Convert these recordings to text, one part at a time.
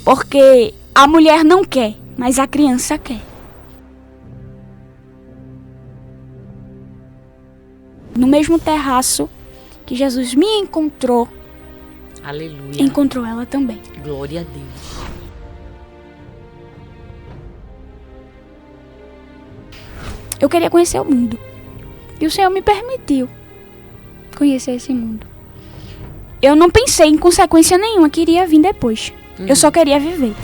Porque a mulher não quer, mas a criança quer. No mesmo terraço que Jesus me encontrou, Aleluia. Encontrou ela também. Glória a Deus. Eu queria conhecer o mundo. E o Senhor me permitiu conhecer esse mundo. Eu não pensei em consequência nenhuma que iria vir depois. Eu só queria viver.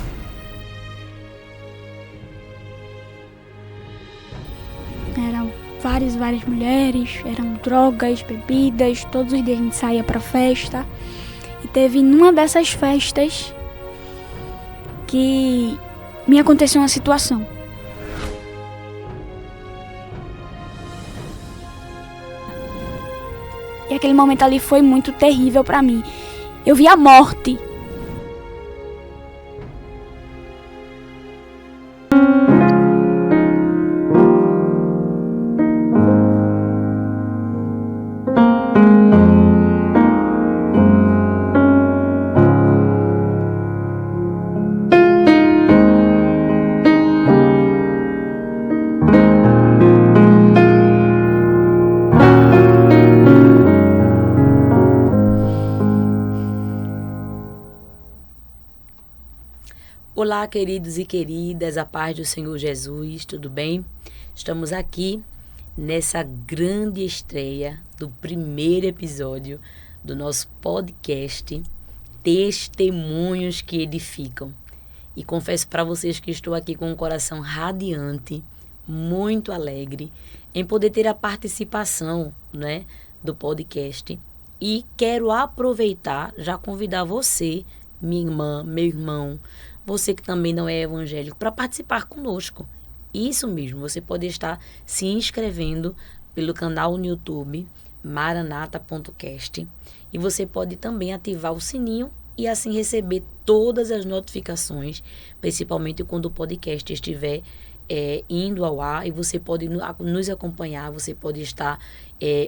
Eram várias mulheres, eram drogas, bebidas, todos os dias a gente saía pra festa. E teve numa dessas festas que me aconteceu uma situação. E aquele momento ali foi muito terrível pra mim. Eu vi a morte. Olá, queridos e queridas, a paz do Senhor Jesus, tudo bem? Estamos aqui nessa grande estreia do primeiro episódio do nosso podcast Testemunhos que Edificam. E confesso para vocês que estou aqui com um coração radiante, muito alegre, em poder ter a participação, né, do podcast. E quero aproveitar, já convidar você, minha irmã, meu irmão, você que também não é evangélico, para participar conosco. Isso mesmo, você pode estar se inscrevendo pelo canal no YouTube, maranata.cast, e você pode também ativar o sininho e assim receber todas as notificações, principalmente quando o podcast estiver indo ao ar, e você pode nos acompanhar, você pode estar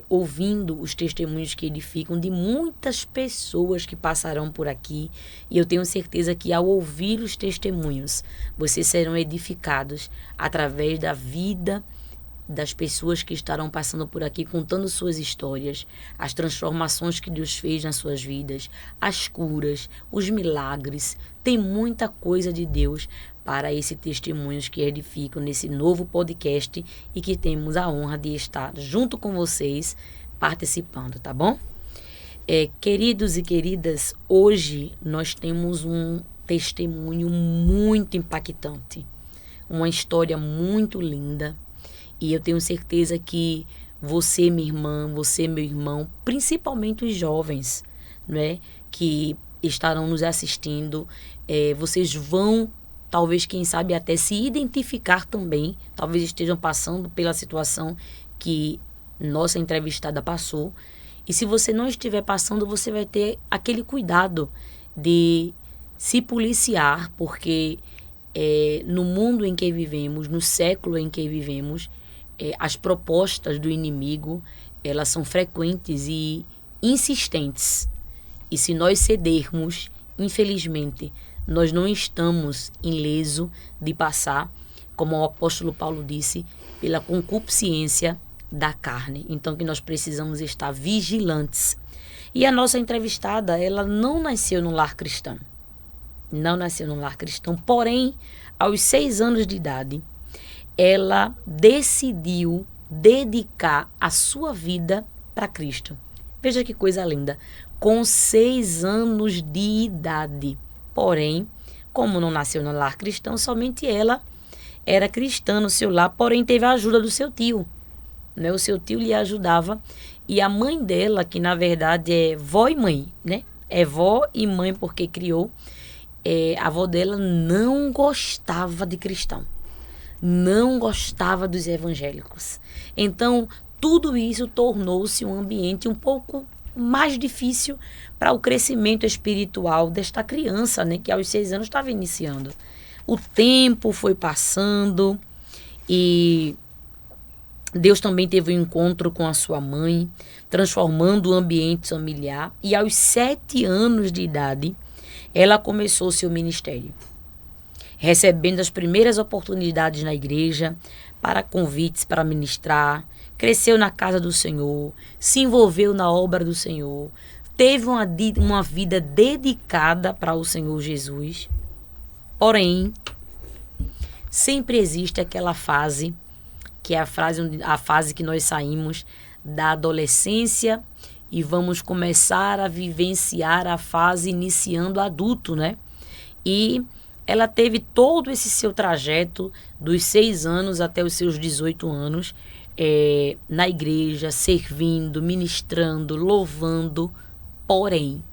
ouvindo os testemunhos que edificam de muitas pessoas que passarão por aqui, e eu tenho certeza que ao ouvir os testemunhos, vocês serão edificados através da vida das pessoas que estarão passando por aqui, contando suas histórias, as transformações que Deus fez nas suas vidas, as curas, os milagres. Tem muita coisa de Deus para esses testemunhos que edificam nesse novo podcast e que temos a honra de estar junto com vocês participando, tá bom? Queridos e queridas, hoje nós temos um testemunho muito impactante, uma história muito linda. E eu tenho certeza que você, minha irmã, você, meu irmão, principalmente os jovens, né, que estarão nos assistindo, vocês vão, talvez, quem sabe, até se identificar também, talvez estejam passando pela situação que nossa entrevistada passou. E se você não estiver passando, você vai ter aquele cuidado de se policiar, porque no mundo em que vivemos, no século em que vivemos, as propostas do inimigo, elas são frequentes e insistentes. E se nós cedermos, infelizmente, nós não estamos ileso de passar, como o apóstolo Paulo disse, pela concupiscência da carne. Então, que nós precisamos estar vigilantes. E a nossa entrevistada, ela não nasceu num lar cristão. Não nasceu num lar cristão, porém, aos 6 anos de idade, ela decidiu dedicar a sua vida para Cristo. Veja que coisa linda. Com 6 anos de idade. Porém, como não nasceu no lar cristão, somente ela era cristã no seu lar, porém teve a ajuda do seu tio. Né? O seu tio lhe ajudava. E a mãe dela, que na verdade é vó e mãe, né? É vó e mãe porque criou. A avó dela não gostava de cristão. Não gostava dos evangélicos. Então, tudo isso tornou-se um ambiente um pouco mais difícil para o crescimento espiritual desta criança, né, que aos 6 anos estava iniciando. O tempo foi passando e Deus também teve um encontro com a sua mãe, transformando o ambiente familiar. E aos 7 anos de idade, ela começou seu ministério, recebendo as primeiras oportunidades na igreja para convites para ministrar, cresceu na casa do Senhor, se envolveu na obra do Senhor, teve uma vida dedicada para o Senhor Jesus. Porém, sempre existe aquela fase, que é a fase que nós saímos da adolescência e vamos começar a vivenciar a fase iniciando adulto, né? E ela teve todo esse seu trajeto dos 6 anos até os seus 18 anos na igreja, servindo, ministrando, louvando. Porém,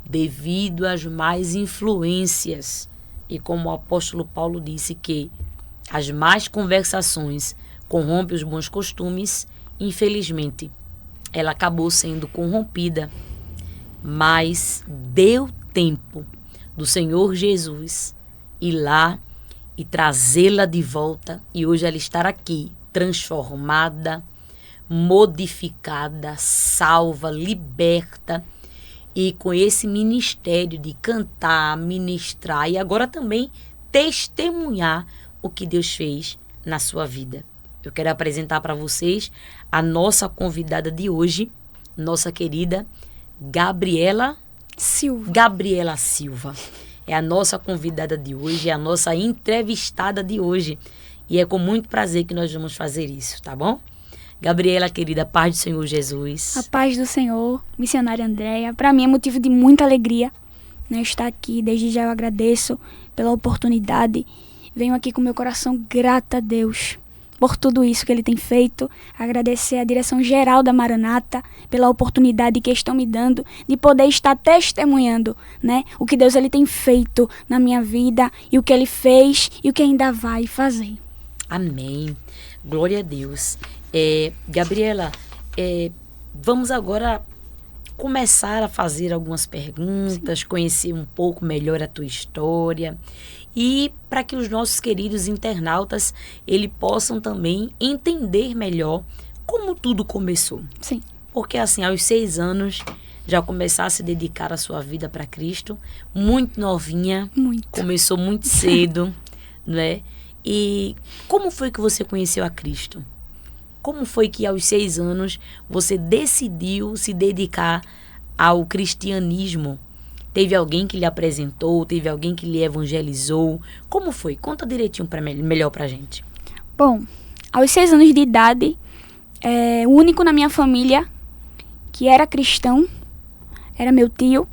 devido às más influências, e como o apóstolo Paulo disse que as más conversações corrompem os bons costumes, infelizmente, ela acabou sendo corrompida. Mas deu tempo do Senhor Jesus ir lá e trazê-la de volta, e hoje ela estar aqui, transformada, modificada, salva, liberta, e com esse ministério de cantar, ministrar e agora também testemunhar o que Deus fez na sua vida. Eu quero apresentar para vocês a nossa convidada de hoje, nossa querida Gabriela Silva. É a nossa convidada de hoje, é a nossa entrevistada de hoje. E é com muito prazer que nós vamos fazer isso, tá bom? Gabriela, querida, paz do Senhor Jesus. A paz do Senhor, missionária Andréia. Para mim é motivo de muita alegria, né, estar aqui. Desde já eu agradeço pela oportunidade. Venho aqui com meu coração grato a Deus por tudo isso que Ele tem feito. Agradecer a direção geral da Maranata pela oportunidade que estão me dando de poder estar testemunhando, né, o que Deus Ele tem feito na minha vida e o que Ele fez e o que ainda vai fazer. Amém. Glória a Deus. Gabriela, vamos agora começar a fazer algumas perguntas, sim, conhecer um pouco melhor a tua história e para que os nossos queridos internautas eles possam também entender melhor como tudo começou. Sim. Porque assim, aos 6 anos já começar a se dedicar a sua vida para Cristo, muito novinha, começou muito cedo, né? E como foi que você conheceu a Cristo? Como foi que aos 6 anos você decidiu se dedicar ao cristianismo? Teve alguém que lhe apresentou? Teve alguém que lhe evangelizou? Como foi? Conta direitinho melhor pra gente. Bom, aos 6 anos de idade, o único na minha família que era cristão era meu tio.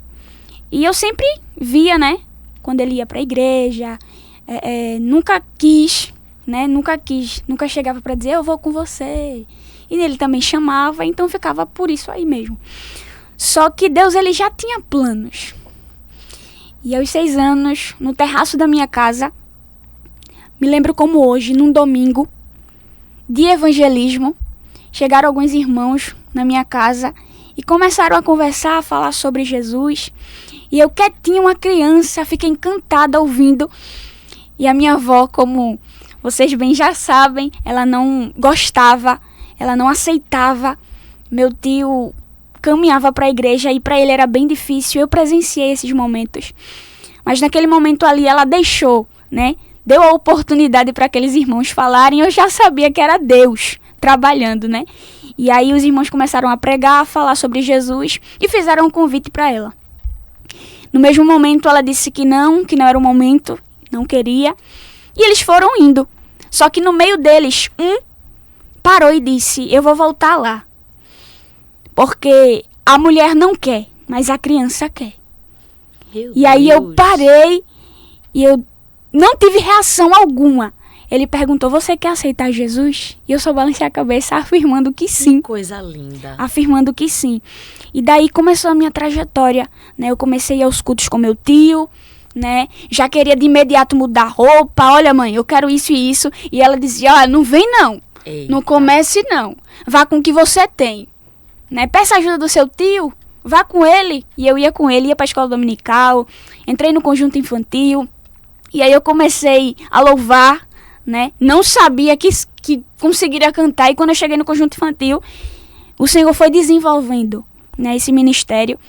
E eu sempre via, né, quando ele ia pra igreja, nunca quis, nunca chegava para dizer eu vou com você, e ele também chamava, então ficava por isso aí mesmo. Só que Deus ele já tinha planos, e aos 6 anos no terraço da minha casa, me lembro como hoje, num domingo de evangelismo, chegaram alguns irmãos na minha casa e começaram a conversar, a falar sobre Jesus, e eu quietinha, uma criança, fiquei encantada ouvindo. E a minha avó, como vocês bem já sabem, ela não gostava, ela não aceitava. Meu tio caminhava para a igreja e para ele era bem difícil. Eu presenciei esses momentos. Mas naquele momento ali ela deixou, né? Deu a oportunidade para aqueles irmãos falarem. Eu já sabia que era Deus trabalhando, né? E aí os irmãos começaram a pregar, a falar sobre Jesus e fizeram um convite para ela. No mesmo momento ela disse que não era o momento, não queria, e eles foram indo. Só que no meio deles, um parou e disse, eu vou voltar lá. Porque a mulher não quer, mas a criança quer. E aí eu parei e eu não tive reação alguma. Ele perguntou, você quer aceitar Jesus? E eu só balancei a cabeça afirmando que sim. Que coisa linda. Afirmando que sim. E daí começou a minha trajetória, né? Eu comecei a ir aos cultos com meu tio, né? Já queria de imediato mudar roupa. Olha, mãe, eu quero isso e isso. E ela dizia, olha, não vem não. Eita. Não comece não. Vá com o que você tem, né? Peça ajuda do seu tio, vá com ele. E eu ia com ele, ia para a escola dominical, entrei no conjunto infantil. E aí eu comecei a louvar, né? Não sabia que conseguiria cantar. E quando eu cheguei no conjunto infantil, o Senhor foi desenvolvendo, né, esse ministério.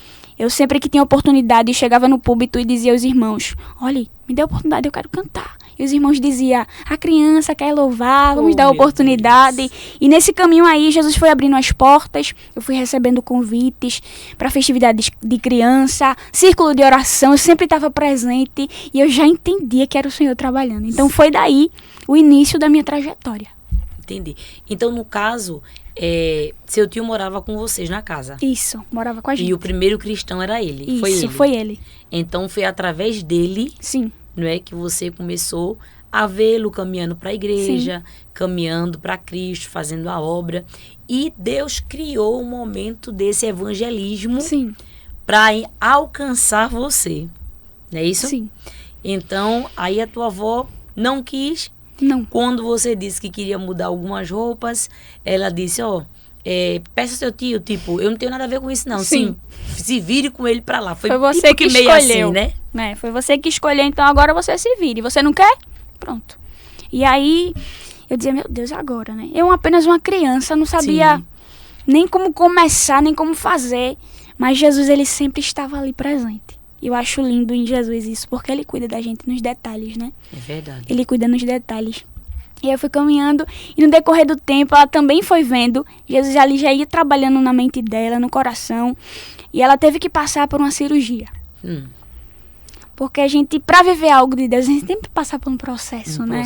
Eu sempre que tinha oportunidade, chegava no púlpito e dizia aos irmãos, olha, me dê a oportunidade, eu quero cantar. E os irmãos diziam, a criança quer louvar, vamos dar a oportunidade. Deus. E nesse caminho aí, Jesus foi abrindo as portas, eu fui recebendo convites para festividades de criança, círculo de oração, eu sempre estava presente e eu já entendia que era o Senhor trabalhando. Então foi daí o início da minha trajetória. Entendi. Então, no caso, seu tio morava com vocês na casa? Isso, morava com a gente. E o primeiro cristão era ele? Isso, foi ele. Então, foi através dele, sim, não é, que você começou a vê-lo caminhando para a igreja, sim, caminhando para Cristo, fazendo a obra. E Deus criou um momento desse evangelismo para alcançar você. Não é isso? Sim. Então, aí a tua avó não quis. Não. Quando você disse que queria mudar algumas roupas, ela disse, peça ao seu tio, tipo, eu não tenho nada a ver com isso não. Sim. Se vire com ele pra lá. Foi você tipo que meio escolheu, assim, né? Foi você que escolheu, então agora você se vire. Você não quer? Pronto. E aí, eu dizia, meu Deus, agora, né? Eu apenas uma criança, não sabia nem como começar, nem como fazer. Mas Jesus, ele sempre estava ali presente. Eu acho lindo em Jesus isso, porque ele cuida da gente nos detalhes, né? É verdade. Ele cuida nos detalhes. E eu fui caminhando, e no decorrer do tempo, ela também foi vendo. Jesus ali já ia trabalhando na mente dela, no coração. E ela teve que passar por uma cirurgia. Porque a gente, pra viver algo de Deus, a gente tem que passar por um processo, né?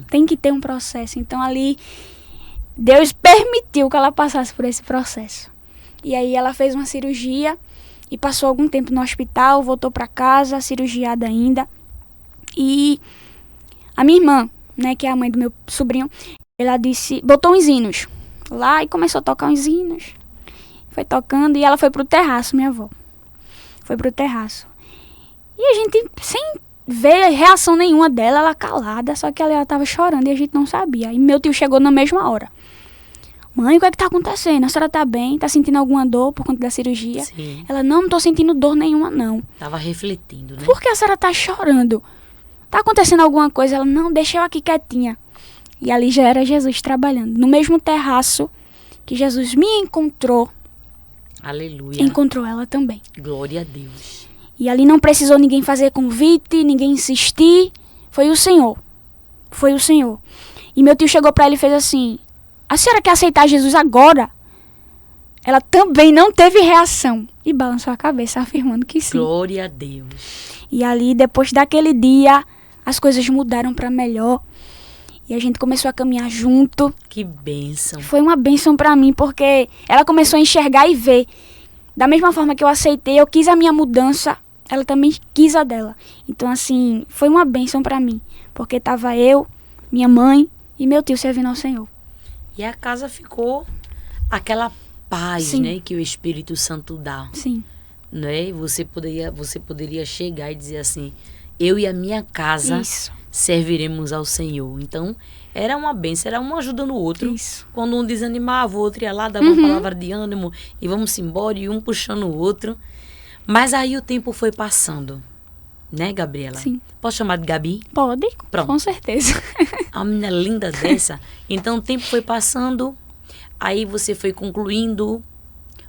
Tem que ter um processo. Então ali, Deus permitiu que ela passasse por esse processo. E aí ela fez uma cirurgia e passou algum tempo no hospital, voltou pra casa, cirurgiada ainda. E a minha irmã, né, que é a mãe do meu sobrinho, ela disse, botou uns hinos lá e começou a tocar uns hinos. Foi tocando e ela foi pro terraço, minha avó. Foi pro terraço. E a gente, sem ver reação nenhuma dela, ela calada, só que ela tava chorando e a gente não sabia. E meu tio chegou na mesma hora. Mãe, o que é que tá acontecendo? A senhora tá bem? Tá sentindo alguma dor por conta da cirurgia? Sim. Ela, não tô sentindo dor nenhuma, não. Tava refletindo, né? Por que a senhora tá chorando? Tá acontecendo alguma coisa? Ela, não, deixa eu aqui quietinha. E ali já era Jesus trabalhando. No mesmo terraço que Jesus me encontrou. Aleluia. Encontrou ela também. Glória a Deus. E ali não precisou ninguém fazer convite, ninguém insistir. Foi o Senhor. Foi o Senhor. E meu tio chegou pra ela e fez assim, a senhora quer aceitar Jesus agora? Ela também não teve reação. E balançou a cabeça, afirmando que sim. Glória a Deus. E ali, depois daquele dia, as coisas mudaram para melhor. E a gente começou a caminhar junto. Que bênção. Foi uma bênção para mim, porque ela começou a enxergar e ver. Da mesma forma que eu aceitei, eu quis a minha mudança, ela também quis a dela. Então, assim, foi uma bênção para mim. Porque tava eu, minha mãe e meu tio servindo ao Senhor. E a casa ficou aquela paz, Sim. né, que o Espírito Santo dá. Sim. Né? Você poderia chegar e dizer assim, eu e a minha casa serviremos ao Senhor. Então, era uma bênção, era um ajudando o outro. Isso. Quando um desanimava, o outro ia lá, dava uma palavra de ânimo e vamos embora, e um puxando o outro. Mas aí o tempo foi passando. Né, Gabriela? Sim. Posso chamar de Gabi? Pode, Pronto. com certeza. A menina linda dessa. Então, o tempo foi passando, aí você foi concluindo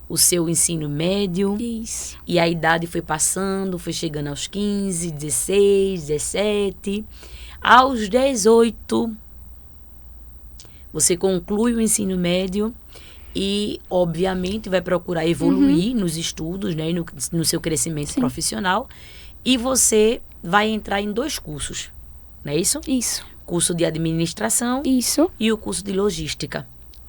o seu ensino médio. Isso. E a idade foi passando, foi chegando aos 15, 16, 17. Aos 18, você conclui o ensino médio e, obviamente, vai procurar evoluir nos estudos, né, no seu crescimento profissional. E você vai entrar em 2 cursos, não é isso? Isso. Curso de administração e o curso de logística.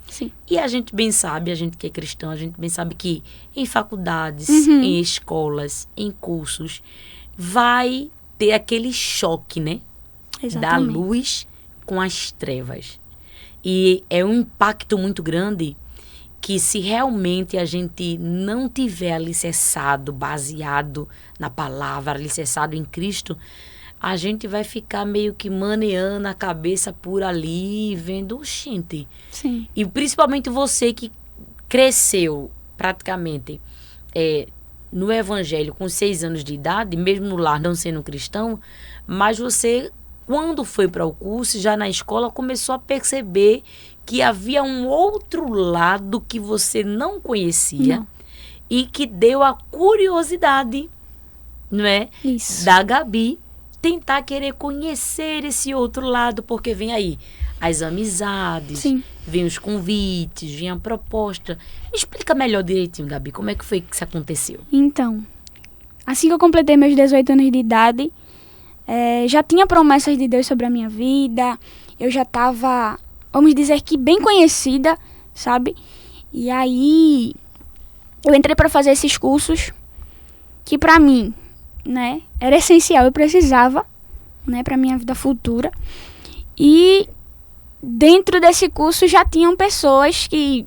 Sim. E a gente bem sabe, a gente que é cristão, a gente bem sabe que em faculdades, em escolas, em cursos, vai ter aquele choque, né? Exatamente. Da luz com as trevas. E é um impacto muito grande que se realmente a gente não tiver alicerçado, baseado na palavra, alicerçado em Cristo, a gente vai ficar meio que maneando a cabeça por ali, vendo, gente. Sim. E principalmente você que cresceu praticamente no evangelho com 6 anos de idade, mesmo no lar não sendo cristão, mas você, quando foi para o curso, já na escola, começou a perceber que havia um outro lado que você não conhecia. Não. e que deu a curiosidade, não é? Isso. Da Gabi tentar querer conhecer esse outro lado, porque vem aí as amizades, Sim. vem os convites, vem a proposta. Me explica melhor direitinho, Gabi, como é que foi que isso aconteceu? Então, assim que eu completei meus 18 anos de idade, já tinha promessas de Deus sobre a minha vida. Eu já estava, vamos dizer que bem conhecida, sabe? E aí, eu entrei para fazer esses cursos que para mim, né, era essencial. Eu precisava, né, para minha vida futura. E dentro desse curso já tinham pessoas que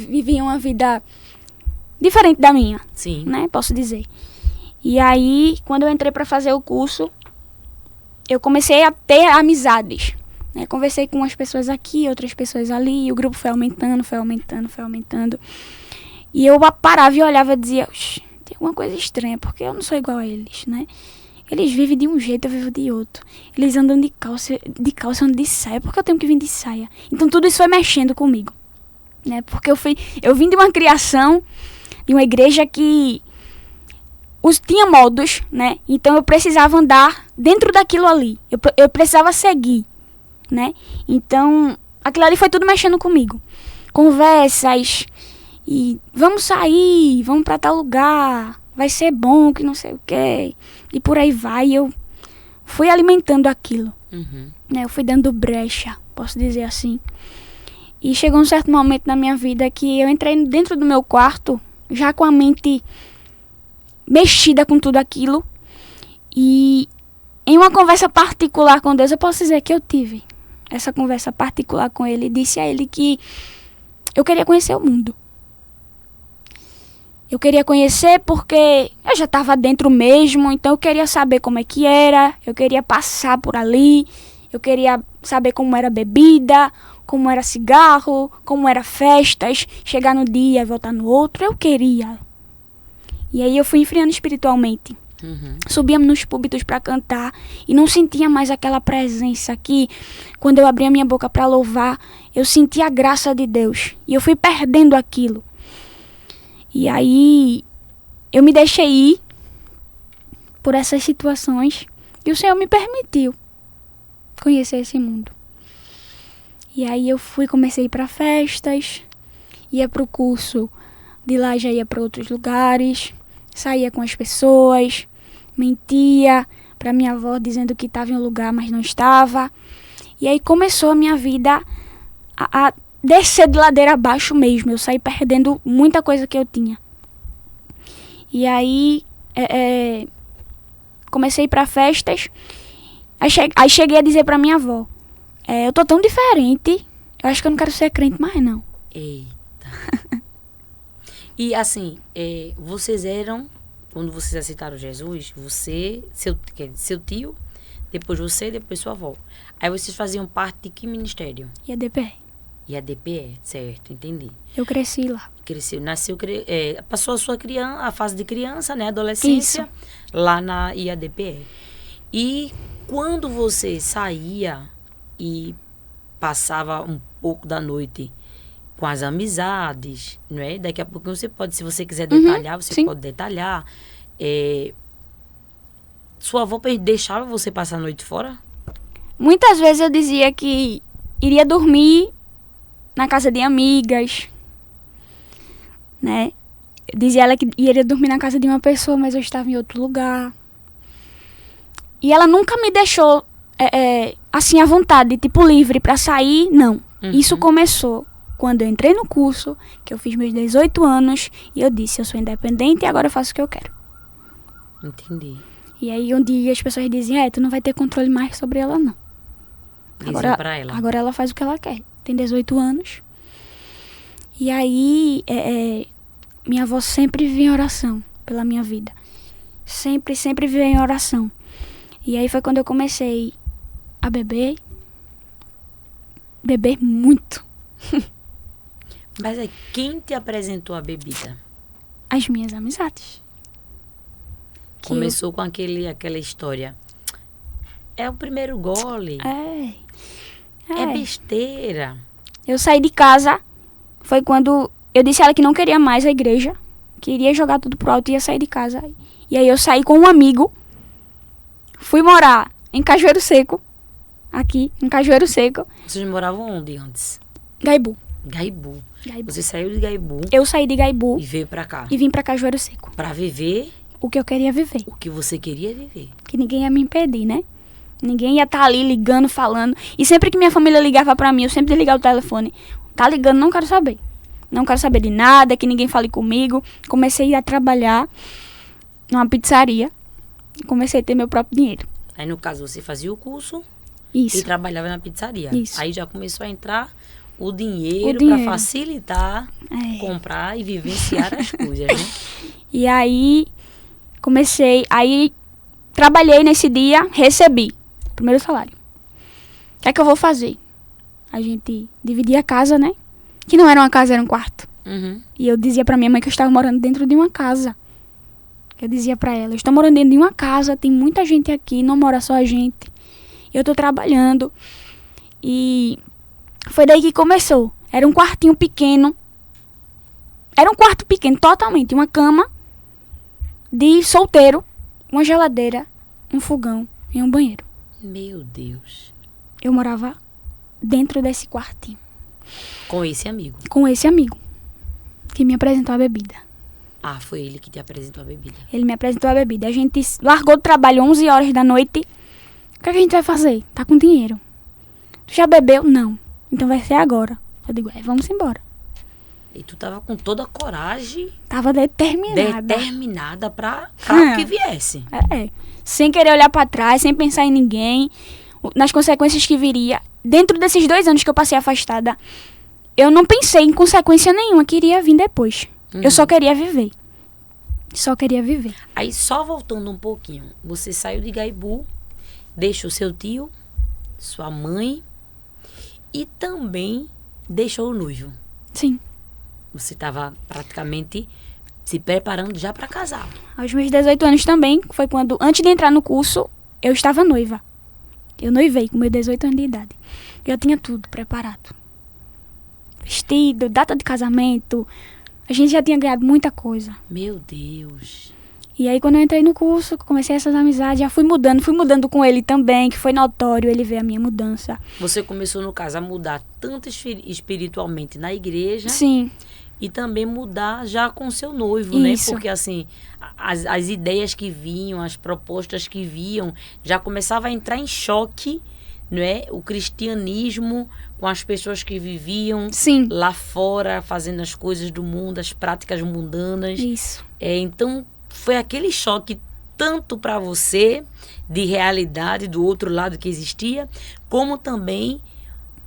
viviam uma vida diferente da minha, Sim. né, posso dizer. E aí, quando eu entrei para fazer o curso, eu comecei a ter amizades, né? Conversei com umas pessoas aqui, outras pessoas ali, e o grupo foi aumentando. E eu parava e olhava e dizia, tem alguma coisa estranha, porque eu não sou igual a eles, né? Eles vivem de um jeito, eu vivo de outro. Eles andam de calça, eu ando de saia, porque eu tenho que vir de saia. Então tudo isso foi mexendo comigo, né? Porque eu vim de uma criação, de uma igreja que tinha modos, né? Então eu precisava andar dentro daquilo ali. Eu precisava seguir, né? Então aquilo ali foi tudo mexendo comigo. Conversas, e vamos sair, vamos pra tal lugar, vai ser bom, que não sei o quê. E por aí vai, eu fui alimentando aquilo, né? Eu fui dando brecha, posso dizer assim. E chegou um certo momento na minha vida que eu entrei dentro do meu quarto, já com a mente mexida com tudo aquilo. E em uma conversa particular com Deus, eu posso dizer que eu tive essa conversa particular com Ele. E disse a Ele que eu queria conhecer o mundo. Eu queria conhecer porque eu já estava dentro mesmo. Então eu queria saber como é que era. Eu queria passar por ali. Eu queria saber como era bebida, como era cigarro, como era festas. Chegar no dia e voltar no outro. Eu queria. E aí eu fui enfriando espiritualmente. Subíamos nos púlpitos para cantar e não sentia mais aquela presença que, quando eu abria minha boca para louvar, eu sentia a graça de Deus. E eu fui perdendo aquilo. E aí eu me deixei ir por essas situações e o Senhor me permitiu conhecer esse mundo. E aí eu comecei a ir para festas, ia para o curso, de lá já ia para outros lugares, saía com as pessoas, mentia para minha avó dizendo que estava em um lugar, mas não estava. E aí começou a minha vida a descer de ladeira abaixo mesmo. Eu saí perdendo muita coisa que eu tinha. E aí comecei a ir para festas. Aí cheguei a dizer para minha avó, eu tô tão diferente, eu acho que eu não quero ser crente mais não. Eita. E assim, vocês eram, quando vocês aceitaram Jesus, você, seu tio, depois você, depois sua avó. Aí vocês faziam parte de que ministério? IADPE. IADPE, certo, entendi. Eu cresci lá. Cresceu, nasceu, passou a fase de criança, né, adolescência, lá na IADPE. E quando você saía e passava um pouco da noite com as amizades, não é? Daqui a pouco você pode, se você quiser detalhar, você sim. pode detalhar. Sua avó deixava você passar a noite fora? Muitas vezes eu dizia que iria dormir na casa de amigas, né? Dizia ela que iria dormir na casa de uma pessoa, mas eu estava em outro lugar. E ela nunca me deixou assim à vontade, tipo livre para sair, não. Isso começou quando eu entrei no curso, que eu fiz meus 18 anos, e eu disse, eu sou independente e agora eu faço o que eu quero. Entendi. E aí um dia as pessoas diziam, tu não vai ter controle mais sobre ela, não. Agora ela faz o que ela quer. Tem 18 anos. E aí minha avó sempre vivia em oração pela minha vida. Sempre vivia em oração. E aí foi quando eu comecei a beber. Beber muito. Mas aí, quem te apresentou a bebida? As minhas amizades. Começou com aquela história. É o primeiro gole. É besteira. Eu saí de casa. Foi quando eu disse a ela que não queria mais a igreja. Queria jogar tudo pro alto e ia sair de casa. E aí eu saí com um amigo. Fui morar em Cajueiro Seco. Aqui, em Cajueiro Seco. Vocês moravam onde antes? Gaibu. Gaibu. Gaibu. Você saiu de Gaibu Eu saí de Gaibu e veio pra cá. e vim pra Cajueiro Seco. Pra viver O que eu queria viver. o que você queria viver. Que ninguém ia me impedir, né? Ninguém ia estar ali ligando, falando. E sempre que minha família ligava pra mim, eu sempre desligava o telefone. Tá ligando, não quero saber. Não quero saber de nada, que ninguém fale comigo. Comecei a trabalhar numa pizzaria. Comecei a ter meu próprio dinheiro. Aí, no caso, você fazia o curso Isso. e trabalhava na pizzaria. Isso. Aí já começou a entrar o dinheiro dinheiro. para facilitar É. comprar e vivenciar as coisas, né? E aí, trabalhei nesse dia, recebi o primeiro salário. O que é que eu vou fazer? A gente dividia a casa, né? Que não era uma casa, era um quarto. Uhum. E eu dizia pra minha mãe que eu estava morando dentro de uma casa. Eu dizia pra ela, eu estou morando dentro de uma casa, tem muita gente aqui, não mora só a gente. Eu tô trabalhando. E foi daí que começou. Era um quartinho pequeno. Era um quarto pequeno, totalmente. Uma cama de solteiro, uma geladeira, um fogão e um banheiro. Meu Deus. Eu morava dentro desse quartinho. Com esse amigo. Com esse amigo. Que me apresentou a bebida. Ah, foi ele que te apresentou a bebida. Ele me apresentou a bebida. A gente largou do trabalho 11 horas da noite. O que a gente vai fazer? Tá com dinheiro. Tu já bebeu? Não. Então vai ser agora. Eu digo, vamos embora. E tu tava com toda a coragem, Tava determinada. determinada pra o que viesse. Sem querer olhar pra trás, sem pensar em ninguém. Nas consequências que viria. Dentro desses 2 anos que eu passei afastada, eu não pensei em consequência nenhuma que iria vir depois. Eu só queria viver. Só queria viver. Aí, só voltando um pouquinho, você saiu de Gaibu, deixou seu tio, sua mãe e também deixou o noivo. Sim. Você estava praticamente se preparando já para casar. Aos meus 18 anos também, foi quando, antes de entrar no curso, eu estava noiva. Eu noivei com meus 18 anos de idade. Eu tinha tudo preparado. Vestido, data de casamento. A gente já tinha ganhado muita coisa. Meu Deus. E aí, quando eu entrei no curso, comecei essas amizades, já fui mudando com ele também, que foi notório ele ver a minha mudança. Você começou, no caso, a mudar tanto espiritualmente na igreja. Sim. E também mudar já com seu noivo, Isso. né? Porque, assim, as ideias que vinham, as propostas que vinham, já começava a entrar em choque, não é? O cristianismo com as pessoas que viviam Sim. lá fora, fazendo as coisas do mundo, as práticas mundanas. Isso. Então, foi aquele choque tanto para você, de realidade, do outro lado que existia, como também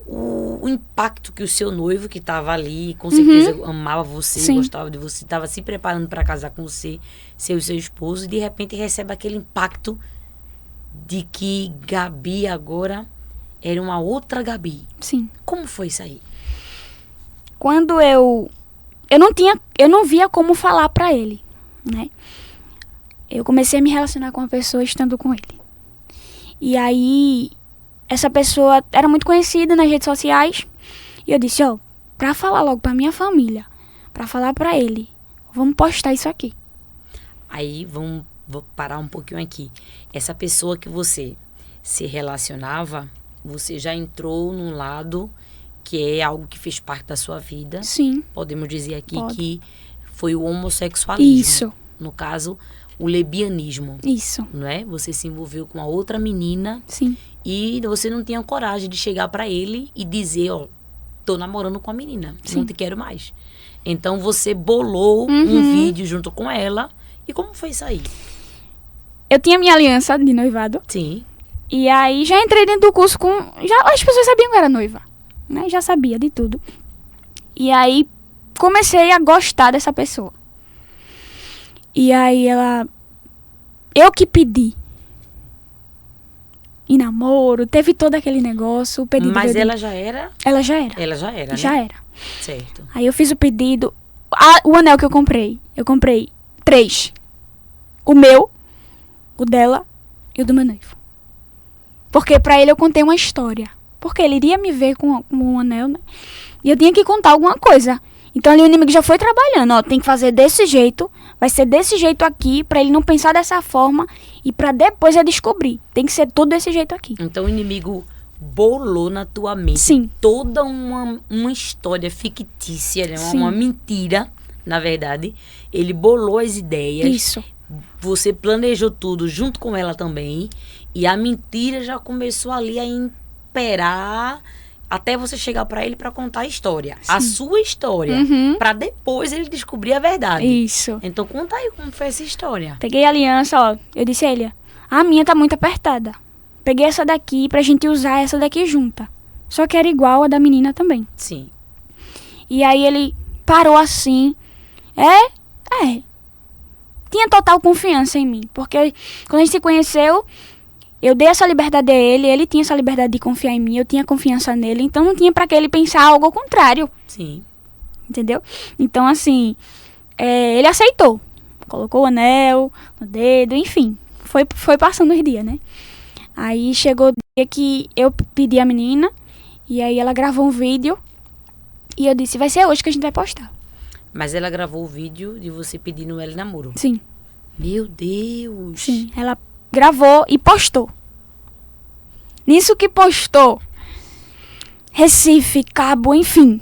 o impacto que o seu noivo, que estava ali, com certeza amava você, Sim. gostava de você, estava se preparando para casar com você, ser o seu esposo, e de repente recebe aquele impacto de que Gabi agora era uma outra Gabi. Sim. Como foi isso aí? Quando eu não via como falar pra ele, né? Eu comecei a me relacionar com uma pessoa estando com ele. E aí, essa pessoa era muito conhecida nas redes sociais. E eu disse, pra falar logo pra minha família, pra falar pra ele, vamos postar isso aqui. Aí, vou parar um pouquinho aqui. Essa pessoa que você se relacionava, você já entrou num lado que é algo que fez parte da sua vida. Sim. Podemos dizer aqui Pode. que foi o homossexualismo. Isso. No caso, o lesbianismo. Isso. Não é? Você se envolveu com a outra menina Sim. e você não tinha coragem de chegar pra ele e dizer, tô namorando com a menina, Sim. não te quero mais. Então você bolou um vídeo junto com ela. E como foi isso aí? Eu tinha minha aliança de noivado. Sim. E aí já entrei dentro do curso com... Já as pessoas sabiam que eu era noiva, né? Já sabia de tudo. E aí comecei a gostar dessa pessoa. E aí eu que pedi. Em namoro, teve todo aquele negócio, o pedido. Mas ela já era? Ela já era. Ela já era, né? Já era. Certo. Aí eu fiz o pedido. O anel que eu comprei 3. O meu, o dela e o do meu noivo. Porque pra ele eu contei uma história. Porque ele iria me ver com um anel, né? E eu tinha que contar alguma coisa. Então ali o inimigo já foi trabalhando, ó, tem que fazer desse jeito, vai ser desse jeito aqui, pra ele não pensar dessa forma e pra depois ele descobrir. Tem que ser tudo desse jeito aqui. Então o inimigo bolou na tua mente Sim. toda uma história fictícia, né? Sim. Uma mentira, na verdade. Ele bolou as ideias. Isso. Você planejou tudo junto com ela também. E a mentira já começou ali a imperar até você chegar pra ele pra contar a história. Sim. A sua história. Uhum. Pra depois ele descobrir a verdade. Isso. Então conta aí como foi essa história. Peguei a aliança, ó, eu disse a ele, a minha tá muito apertada. Peguei essa daqui pra gente usar essa daqui junta. Só que era igual a da menina também. Sim. E aí ele parou assim. Tinha total confiança em mim. Porque quando a gente se conheceu, eu dei essa liberdade a ele, ele tinha essa liberdade de confiar em mim, eu tinha confiança nele. Então não tinha pra que ele pensar algo ao contrário. Sim. Entendeu? Então assim, ele aceitou. Colocou o anel no dedo, enfim. Foi passando os dias, né? Aí chegou o dia que eu pedi a menina, e aí ela gravou um vídeo, e eu disse, vai ser hoje que a gente vai postar. Mas ela gravou o vídeo de você pedindo ela em namoro. Sim, Meu Deus. sim. Ela gravou e postou. Nisso que postou, Recife, Cabo, enfim,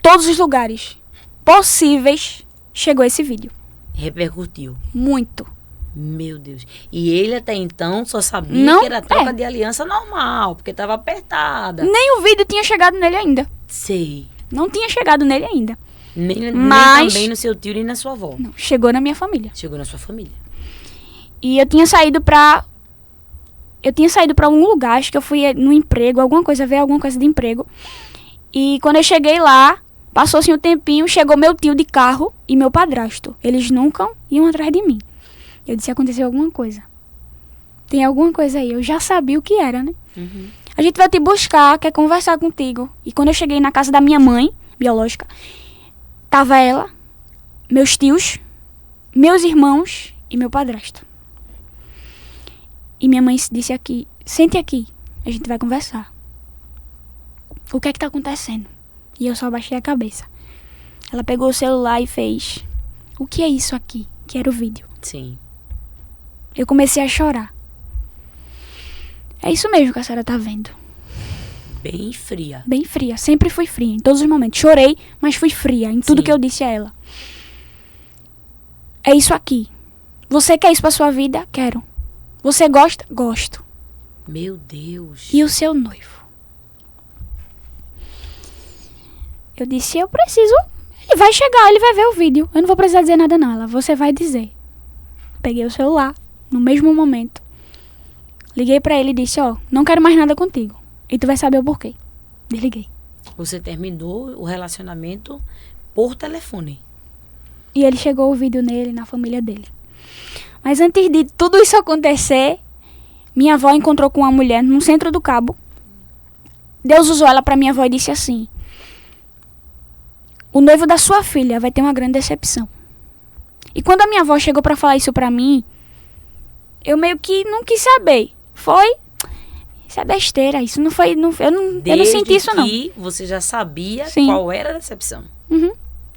todos os lugares possíveis, chegou esse vídeo. Repercutiu. Muito. Meu Deus. E ele até então só sabia Não, que era troca de aliança normal, porque tava apertada. Nem o vídeo tinha chegado nele ainda. Sei. Não tinha chegado nele ainda. Nem Mas- também no seu tio nem na sua avó. Não, chegou na minha família. Chegou na sua família. E eu tinha saído pra algum lugar, acho que eu fui no emprego, alguma coisa, ver alguma coisa de emprego. E quando eu cheguei lá, passou assim um tempinho, chegou meu tio de carro e meu padrasto. Eles nunca iam atrás de mim. Eu disse, aconteceu alguma coisa. Tem alguma coisa aí. Eu já sabia o que era, né? Uhum. A gente vai te buscar, quer conversar contigo. E quando eu cheguei na casa da minha mãe, biológica, tava ela, meus tios, meus irmãos e meu padrasto. E minha mãe disse aqui, sente aqui, a gente vai conversar. O que é que tá acontecendo? E eu só abaixei a cabeça. Ela pegou o celular e fez, o que é isso aqui? Que era o vídeo. Sim. Eu comecei a chorar. É isso mesmo que a senhora tá vendo. Bem fria. Bem fria, sempre fui fria, em todos os momentos. Chorei, mas fui fria em tudo Sim. que eu disse a ela. É isso aqui. Você quer isso pra sua vida? Quero. Você gosta? Gosto. Meu Deus. E o seu noivo? Eu disse, eu preciso. Ele vai chegar, ele vai ver o vídeo. Eu não vou precisar dizer nada não. Ela, você vai dizer. Peguei o celular, no mesmo momento. Liguei pra ele e disse, ó, não quero mais nada contigo. E tu vai saber o porquê. Desliguei. Você terminou o relacionamento por telefone. E ele chegou o vídeo nele, na família dele. Mas antes de tudo isso acontecer, minha avó encontrou com uma mulher no centro do Cabo. Deus usou ela pra minha avó e disse assim, o noivo da sua filha vai ter uma grande decepção. E quando a minha avó chegou pra falar isso pra mim, eu meio que não quis saber. Isso é besteira, isso não foi, eu não senti isso não. Desde que você já sabia Sim. qual era a decepção. Uhum.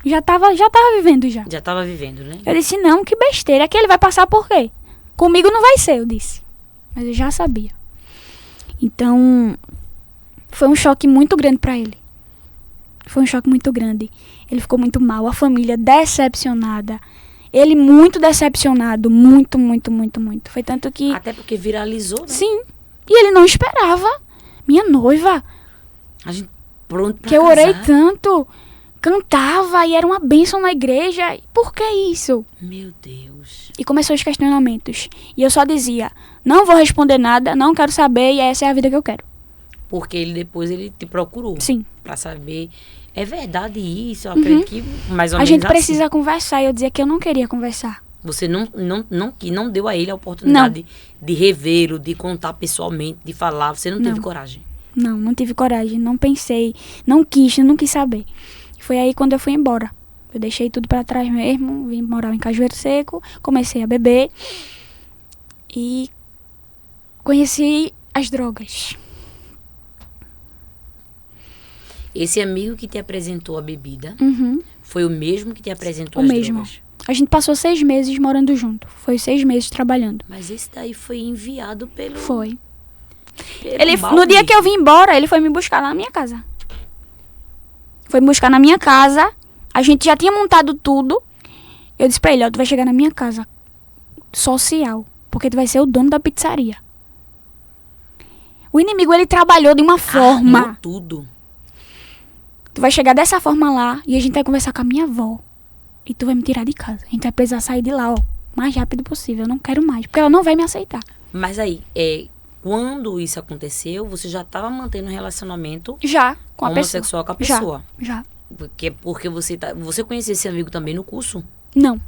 Já tava vivendo já. Já estava vivendo, né? Eu disse, não, que besteira, é que ele vai passar por quê? Comigo não vai ser, eu disse. Mas eu já sabia. Então, foi um choque muito grande pra ele. Foi um choque muito grande. Ele ficou muito mal, a família decepcionada. Ele muito decepcionado, muito, muito, muito, muito. Foi tanto que... Até porque viralizou, né? Sim, e ele não esperava. Minha noiva, A gente pronto pra que eu orei casar. tanto, cantava e era uma bênção na igreja. E por que isso? Meu Deus. E começou os questionamentos. E eu só dizia, não vou responder nada, não quero saber e essa é a vida que eu quero. Porque depois ele te procurou. Sim. Pra saber, é verdade isso? Eu acredito que mais ou A menos gente assim. precisa conversar. E eu dizia que eu não queria conversar. Você não deu a ele a oportunidade de revê-lo, de contar pessoalmente, de falar. Você não teve Não. coragem. Não tive coragem, não pensei, não quis saber. Foi aí quando eu fui embora. Eu deixei tudo pra trás mesmo, vim morar em Cajueiro Seco, comecei a beber e conheci as drogas. Esse amigo que te apresentou a bebida Uhum. foi o mesmo que te apresentou O as mesmo. drogas? A gente passou 6 meses morando junto. Foi 6 meses trabalhando. Mas esse daí foi enviado pelo... Foi. pelo mal No dia mesmo. que eu vim embora, ele foi me buscar lá na minha casa. Foi me buscar na minha casa. A gente já tinha montado tudo. Eu disse pra ele, ó, tu vai chegar na minha casa social. Porque tu vai ser o dono da pizzaria. O inimigo, ele trabalhou de uma forma. Armou tudo. Tu vai chegar dessa forma lá e a gente vai conversar com a minha avó. E tu vai me tirar de casa. A gente vai precisar sair de lá, ó, o mais rápido possível. Eu não quero mais, porque ela não vai me aceitar. Mas aí, quando isso aconteceu, você já estava mantendo um relacionamento Já, com a pessoa. homossexual com a pessoa. Já. Porque você conhecia esse amigo também no curso? Não.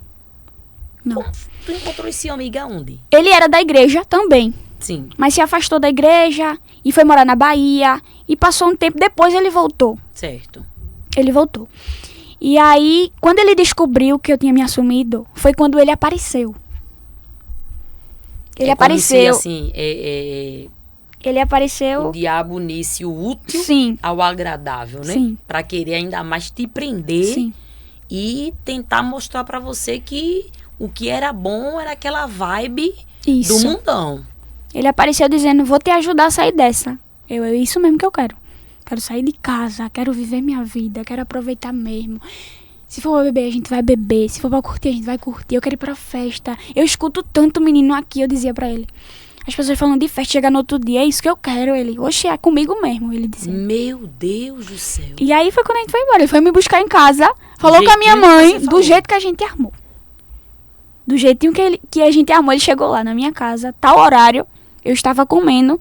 Não. Como tu encontrou esse amigo aonde? Ele era da igreja também. Sim, Mas se afastou da igreja e foi morar na Bahia. E passou um tempo, depois ele voltou. certo. Ele voltou. E aí, quando ele descobriu que eu tinha me assumido, foi quando ele apareceu. Ele É como apareceu. se, assim, Ele apareceu. o diabo unisse o útil Sim. ao agradável, né? Sim. Pra querer ainda mais te prender Sim. e tentar mostrar pra você que o que era bom era aquela vibe Isso. do mundão. Ele apareceu dizendo, vou te ajudar a sair dessa. É isso mesmo que eu quero. Quero sair de casa, quero viver minha vida, quero aproveitar mesmo. Se for pra beber, a gente vai beber. Se for pra curtir, a gente vai curtir. Eu quero ir pra festa. Eu escuto tanto menino aqui, eu dizia pra ele. As pessoas falando de festa, chegar no outro dia, é isso que eu quero. Ele, oxe, é comigo mesmo, ele dizia. Meu Deus do céu. E aí foi quando a gente foi embora. Ele foi me buscar em casa, falou com a minha jeitinho que mãe, você do falou. jeito que a gente armou. Do jeitinho que a gente armou, ele chegou lá na minha casa, tal horário, eu estava comendo.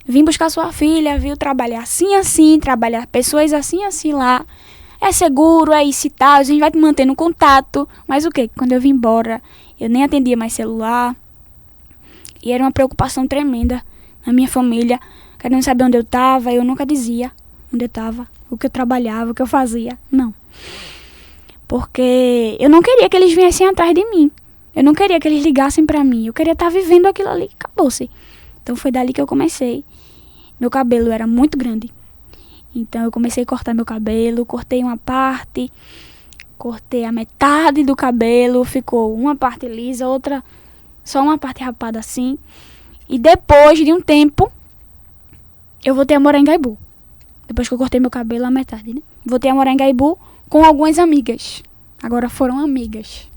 Vim buscar sua filha, viu trabalhar assim, trabalhar pessoas assim lá. É seguro, é isso e tal, a gente vai te manter no contato. Mas o quê? Quando eu vim embora, eu nem atendia mais celular. E era uma preocupação tremenda na minha família, querendo saber onde eu estava. Eu nunca dizia onde eu estava, o que eu trabalhava, o que eu fazia. Não. Porque eu não queria que eles viessem atrás de mim. Eu não queria que eles ligassem pra mim. Eu queria estar vivendo aquilo ali, acabou-se. Então foi dali que eu comecei. Meu cabelo era muito grande. Então eu comecei a cortar meu cabelo, cortei uma parte, cortei a metade do cabelo, ficou uma parte lisa, outra só uma parte rapada assim. E depois de um tempo, eu voltei a morar em Gaibu. Depois que eu cortei meu cabelo, a metade, né? Voltei a morar em Gaibu com algumas amigas. Agora foram amigas,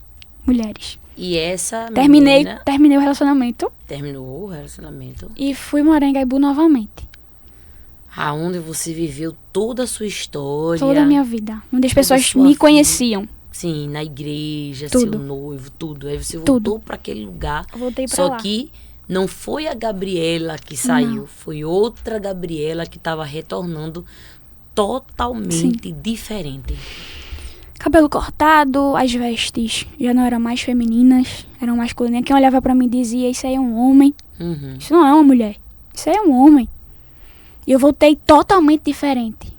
mulheres. E essa Terminei menina o relacionamento terminou o relacionamento e fui morar em Gaibu novamente. aonde você viveu toda a sua história. Toda a minha vida. Onde as Toda a pessoas sua me vida. conheciam. Sim, na igreja, Tudo. seu noivo, tudo. Aí você Tudo. voltou pra aquele lugar. Eu voltei pra Só lá. que não foi a Gabriela que saiu, foi outra Gabriela que estava retornando totalmente diferente. Cabelo cortado, as vestes já não eram mais femininas, eram masculinas. Quem olhava pra mim dizia, isso aí é um homem. Uhum. Isso não é uma mulher. Isso aí é um homem. E eu voltei totalmente diferente.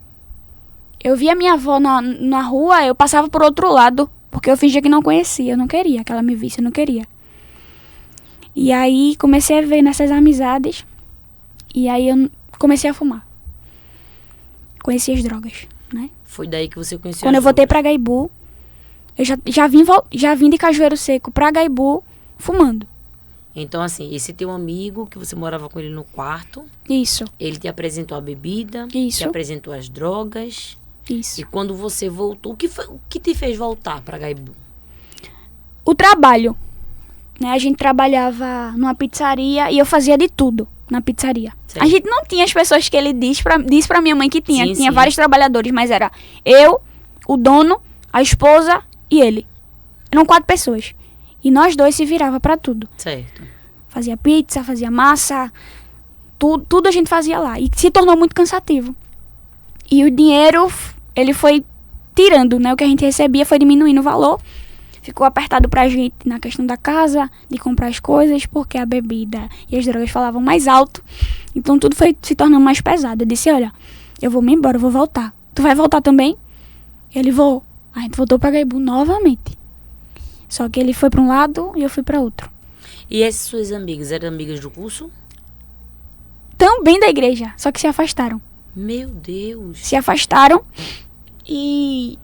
Eu via minha avó na rua, eu passava por outro lado, porque eu fingia que não conhecia. Eu não queria que ela me visse, eu não queria. E aí comecei a ver nessas amizades. E aí eu comecei a fumar. Conheci as drogas, né? Foi daí que você conheceu Quando as eu voltei drogas. pra Gaibu, eu já vim de Cajueiro Seco pra Gaibu fumando. Então, assim, esse teu amigo que você morava com ele no quarto, Isso, ele te apresentou a bebida, Isso. te apresentou as drogas. isso. E quando você voltou, o que te fez voltar pra Gaibu? O trabalho, né? A gente trabalhava numa pizzaria e eu fazia de tudo na pizzaria. Certo. A gente não tinha as pessoas que ele disse pra minha mãe que tinha. Sim, Tinha sim. vários trabalhadores, mas era eu, o dono, a esposa e ele. Eram 4 pessoas. E nós dois se virava pra tudo. Certo. Fazia pizza, fazia massa, tudo a gente fazia lá. E se tornou muito cansativo. E o dinheiro, ele foi tirando, né? O que a gente recebia foi diminuindo o valor. Ficou apertado pra gente na questão da casa, de comprar as coisas, porque a bebida e as drogas falavam mais alto. Então tudo foi se tornando mais pesado. Eu disse, olha, eu vou me embora, eu vou voltar. Tu vai voltar também? Ele, vou. A gente voltou pra Gaibu novamente. Só que ele foi pra um lado e eu fui pra outro. E essas suas amigas, eram amigas do curso? Também da igreja, só que se afastaram. Meu Deus. Se afastaram e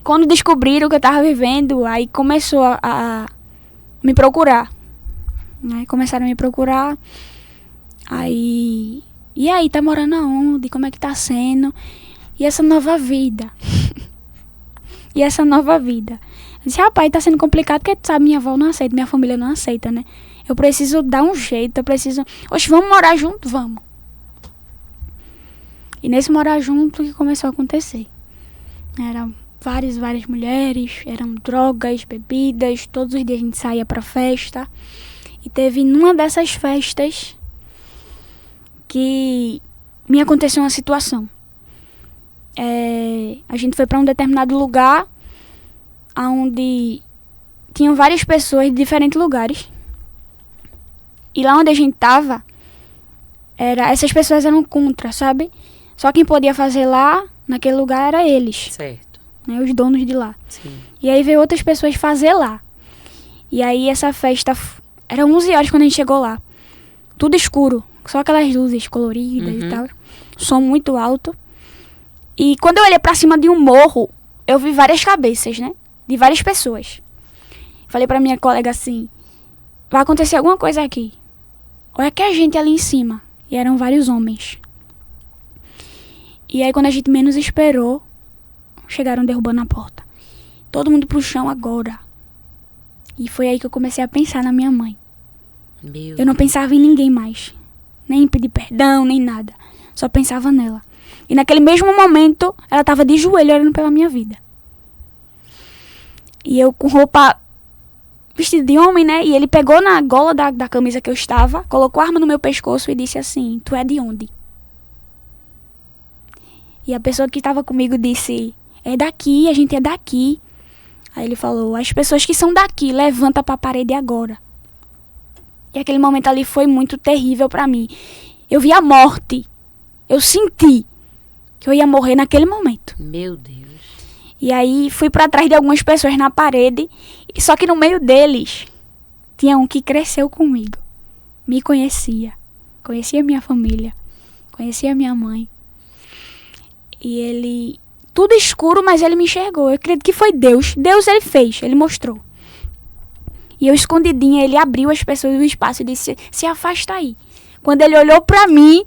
quando descobriram que eu tava vivendo, aí começou a me procurar. Né? Começaram a me procurar. Aí... E aí, tá morando aonde? Como é que tá sendo? E essa nova vida? E essa nova vida? Eu disse, rapaz, tá sendo complicado porque, sabe, minha avó não aceita, minha família não aceita, né? Eu preciso dar um jeito, eu preciso... Oxe, vamos morar junto? Vamos. E nesse morar junto que começou a acontecer. Eram várias mulheres, eram drogas, bebidas, todos os dias a gente saía pra festa. E teve numa dessas festas que me aconteceu uma situação. A gente foi pra um determinado lugar onde tinham várias pessoas de diferentes lugares. E lá onde a gente tava, essas pessoas eram contra, sabe? Só quem podia fazer lá, naquele lugar, era eles. Certo. Né, os donos de lá. Sim. E aí veio outras pessoas fazer lá. E aí essa festa... Era 11 horas quando a gente chegou lá. Tudo escuro. Só aquelas luzes coloridas e tal. Som muito alto. E quando eu olhei pra cima de um morro, eu vi várias cabeças, né? De várias pessoas. Falei pra minha colega assim... Vai acontecer alguma coisa aqui. Olha que a gente ali em cima. E eram vários homens. E aí quando a gente menos esperou, chegaram derrubando a porta. Todo mundo pro chão agora. E foi aí que eu comecei a pensar na minha mãe. Eu não pensava em ninguém mais. Nem em pedir perdão, nem nada. Só pensava nela. E naquele mesmo momento, ela estava de joelho orando pela minha vida. E eu com roupa vestida de homem, né? E ele pegou na gola da camisa que eu estava, colocou a arma no meu pescoço e disse assim, tu é de onde? E a pessoa que estava comigo disse, é daqui, a gente é daqui. Aí ele falou, as pessoas que são daqui, levanta pra parede agora. E aquele momento ali foi muito terrível pra mim. Eu vi a morte. Eu senti que eu ia morrer naquele momento. Meu Deus. E aí fui pra trás de algumas pessoas na parede. Só que no meio deles tinha um que cresceu comigo. Me conhecia. Conhecia minha família. Conhecia minha mãe. E ele... Tudo escuro, mas ele me enxergou. Eu acredito que foi Deus. Deus ele fez, ele mostrou. E eu escondidinha, ele abriu as pessoas do espaço e disse, se afasta aí. Quando ele olhou pra mim,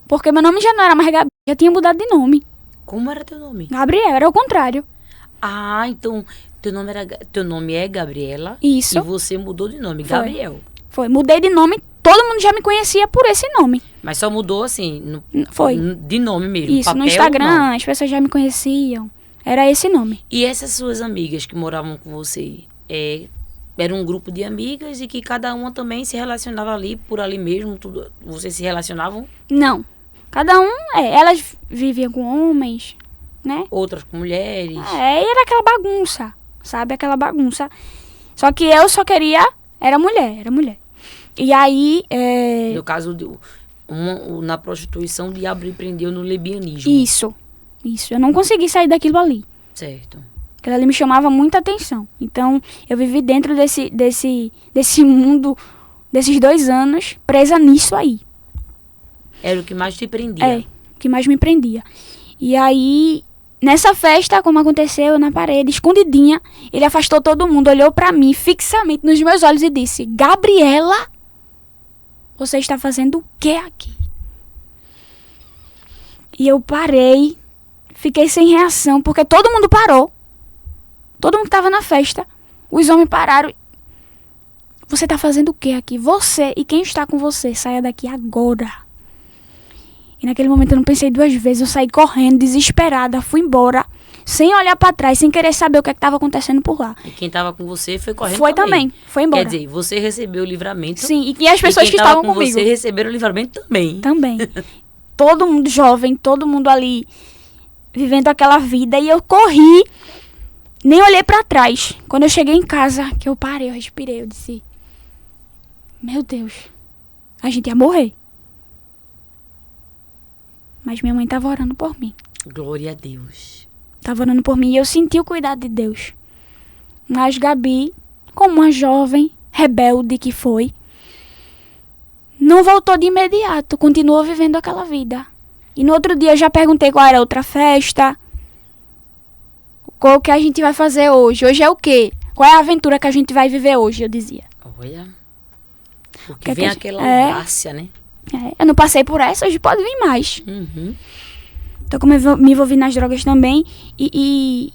porque meu nome já não era mais Gabriel, já tinha mudado de nome. Como era teu nome? Gabriel, era o contrário. Ah, então teu nome é Gabriela. Isso. E você mudou de nome, Foi. Gabriel. Foi, mudei de nome, todo mundo já me conhecia por esse nome. Mas só mudou assim, Foi. De nome mesmo. Isso, papel, no Instagram, não. as pessoas já me conheciam. Era esse nome. E essas suas amigas que moravam com você, era um grupo de amigas e que cada uma também se relacionava ali, por ali mesmo, tudo, vocês se relacionavam? Não. Cada um, elas viviam com homens, né? Outras com mulheres? E era aquela bagunça, sabe? Aquela bagunça. Só que eu só queria... Era mulher. E aí... No caso, na prostituição, o diabo lhe prendeu no lesbianismo. Isso. Eu não consegui sair daquilo ali. Certo. Aquilo ali me chamava muita atenção. Então, eu vivi dentro desse mundo, desses 2 anos, presa nisso aí. Era o que mais te prendia. O que mais me prendia. E aí, nessa festa, como aconteceu na parede, escondidinha, ele afastou todo mundo, olhou pra mim fixamente nos meus olhos e disse, Gabriela, você está fazendo o que aqui? E eu parei, fiquei sem reação, porque todo mundo parou. Todo mundo que estava na festa, os homens pararam. Você está fazendo o que aqui? Você e quem está com você, saia daqui agora. E naquele momento eu não pensei 2 vezes, eu saí correndo, desesperada, fui embora, sem olhar pra trás, sem querer saber o que estava acontecendo por lá. E quem estava com você foi correndo Foi também, foi embora. Quer dizer, você recebeu o livramento. Sim, e as pessoas que estavam comigo. Você receberam o livramento também. Também. Todo mundo jovem, todo mundo ali vivendo aquela vida. E eu corri, nem olhei pra trás. Quando eu cheguei em casa, que eu parei, eu respirei, eu disse, meu Deus, a gente ia morrer. Mas minha mãe estava orando por mim. Glória a Deus. Estava orando por mim e eu senti o cuidado de Deus. Mas Gabi, como uma jovem rebelde que foi, Não voltou de imediato, continuou vivendo aquela vida. E no outro dia eu já perguntei qual era a outra festa. Qual que a gente vai fazer hoje? Hoje é o quê? Qual é a aventura que a gente vai viver hoje? Eu dizia. Olha. Porque vem aquela audácia, né? Eu não passei por essa, hoje pode vir mais. Uhum. Então, como eu me envolvi nas drogas também, e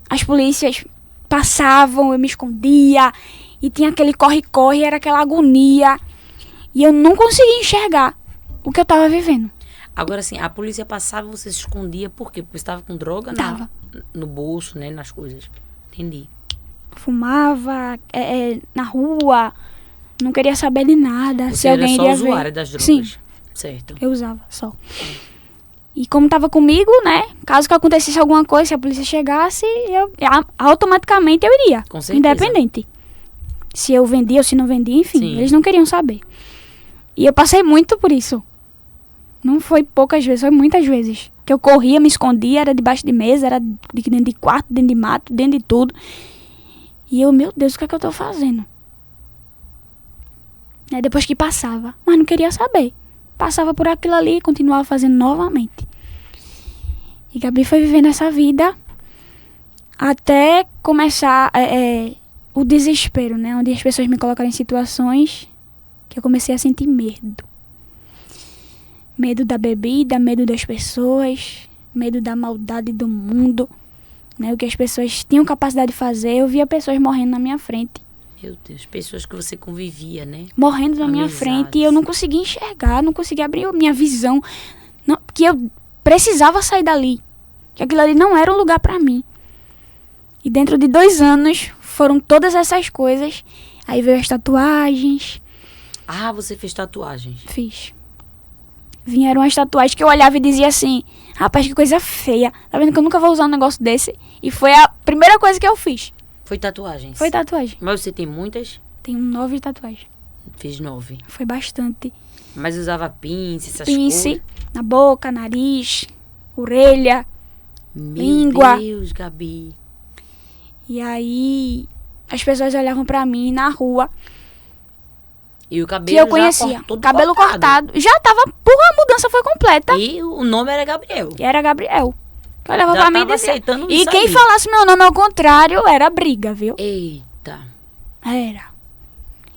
as polícias passavam, eu me escondia, e tinha aquele corre-corre, era aquela agonia, e eu não conseguia enxergar o que eu tava vivendo. Agora, assim, a polícia passava e você se escondia por quê? Porque você estava com droga no bolso, né? Nas coisas. Entendi. Fumava na rua, não queria saber de nada. Você se alguém era só iria usuária ver. das drogas? Sim. Certo. Eu usava só. E como tava comigo, né? Caso que acontecesse alguma coisa, se a polícia chegasse, automaticamente eu iria. Com certeza. Independente. Se eu vendia ou se não vendia, enfim. Sim. Eles não queriam saber. E eu passei muito por isso. Não foi poucas vezes, foi muitas vezes. Que eu corria, me escondia, era debaixo de mesa, era dentro de quarto, dentro de mato, dentro de tudo. E eu, meu Deus, o que é que eu tô fazendo? Aí depois que passava, mas não queria saber. Passava por aquilo ali e continuava fazendo novamente. E Gabi foi vivendo essa vida até começar o desespero, né? Onde as pessoas me colocaram em situações que eu comecei a sentir medo. Medo da bebida, medo das pessoas, medo da maldade do mundo, né? O que as pessoas tinham capacidade de fazer. Eu via pessoas morrendo na minha frente. Meu Deus, pessoas que você convivia, né? Morrendo na minha frente e eu não conseguia enxergar, não conseguia abrir a minha visão. Não, que eu precisava sair dali. Que aquilo ali não era um lugar pra mim. E dentro de 2 anos foram todas essas coisas. Aí veio as tatuagens. Ah, você fez tatuagens? Fiz. Vieram as tatuagens que eu olhava e dizia assim: rapaz, que coisa feia. Tá vendo que eu nunca vou usar um negócio desse? E foi a primeira coisa que eu fiz. Foi tatuagens? Foi tatuagem. Mas você tem muitas? Tenho 9 tatuagens. Fiz 9. Foi bastante. Mas usava pince, essas Pince coisas? na boca, nariz, orelha, Meu língua. Deus, Gabi. E aí as pessoas olhavam pra mim na rua, E o cabelo que eu já conhecia. todo Cabelo cortado. Já tava, a mudança foi completa. E o nome era Gabriel. E era Gabriel. Que olhava Já pra mim e tava dizia. aceitando E isso quem aí. falasse meu nome ao contrário era briga, viu? Eita. Era.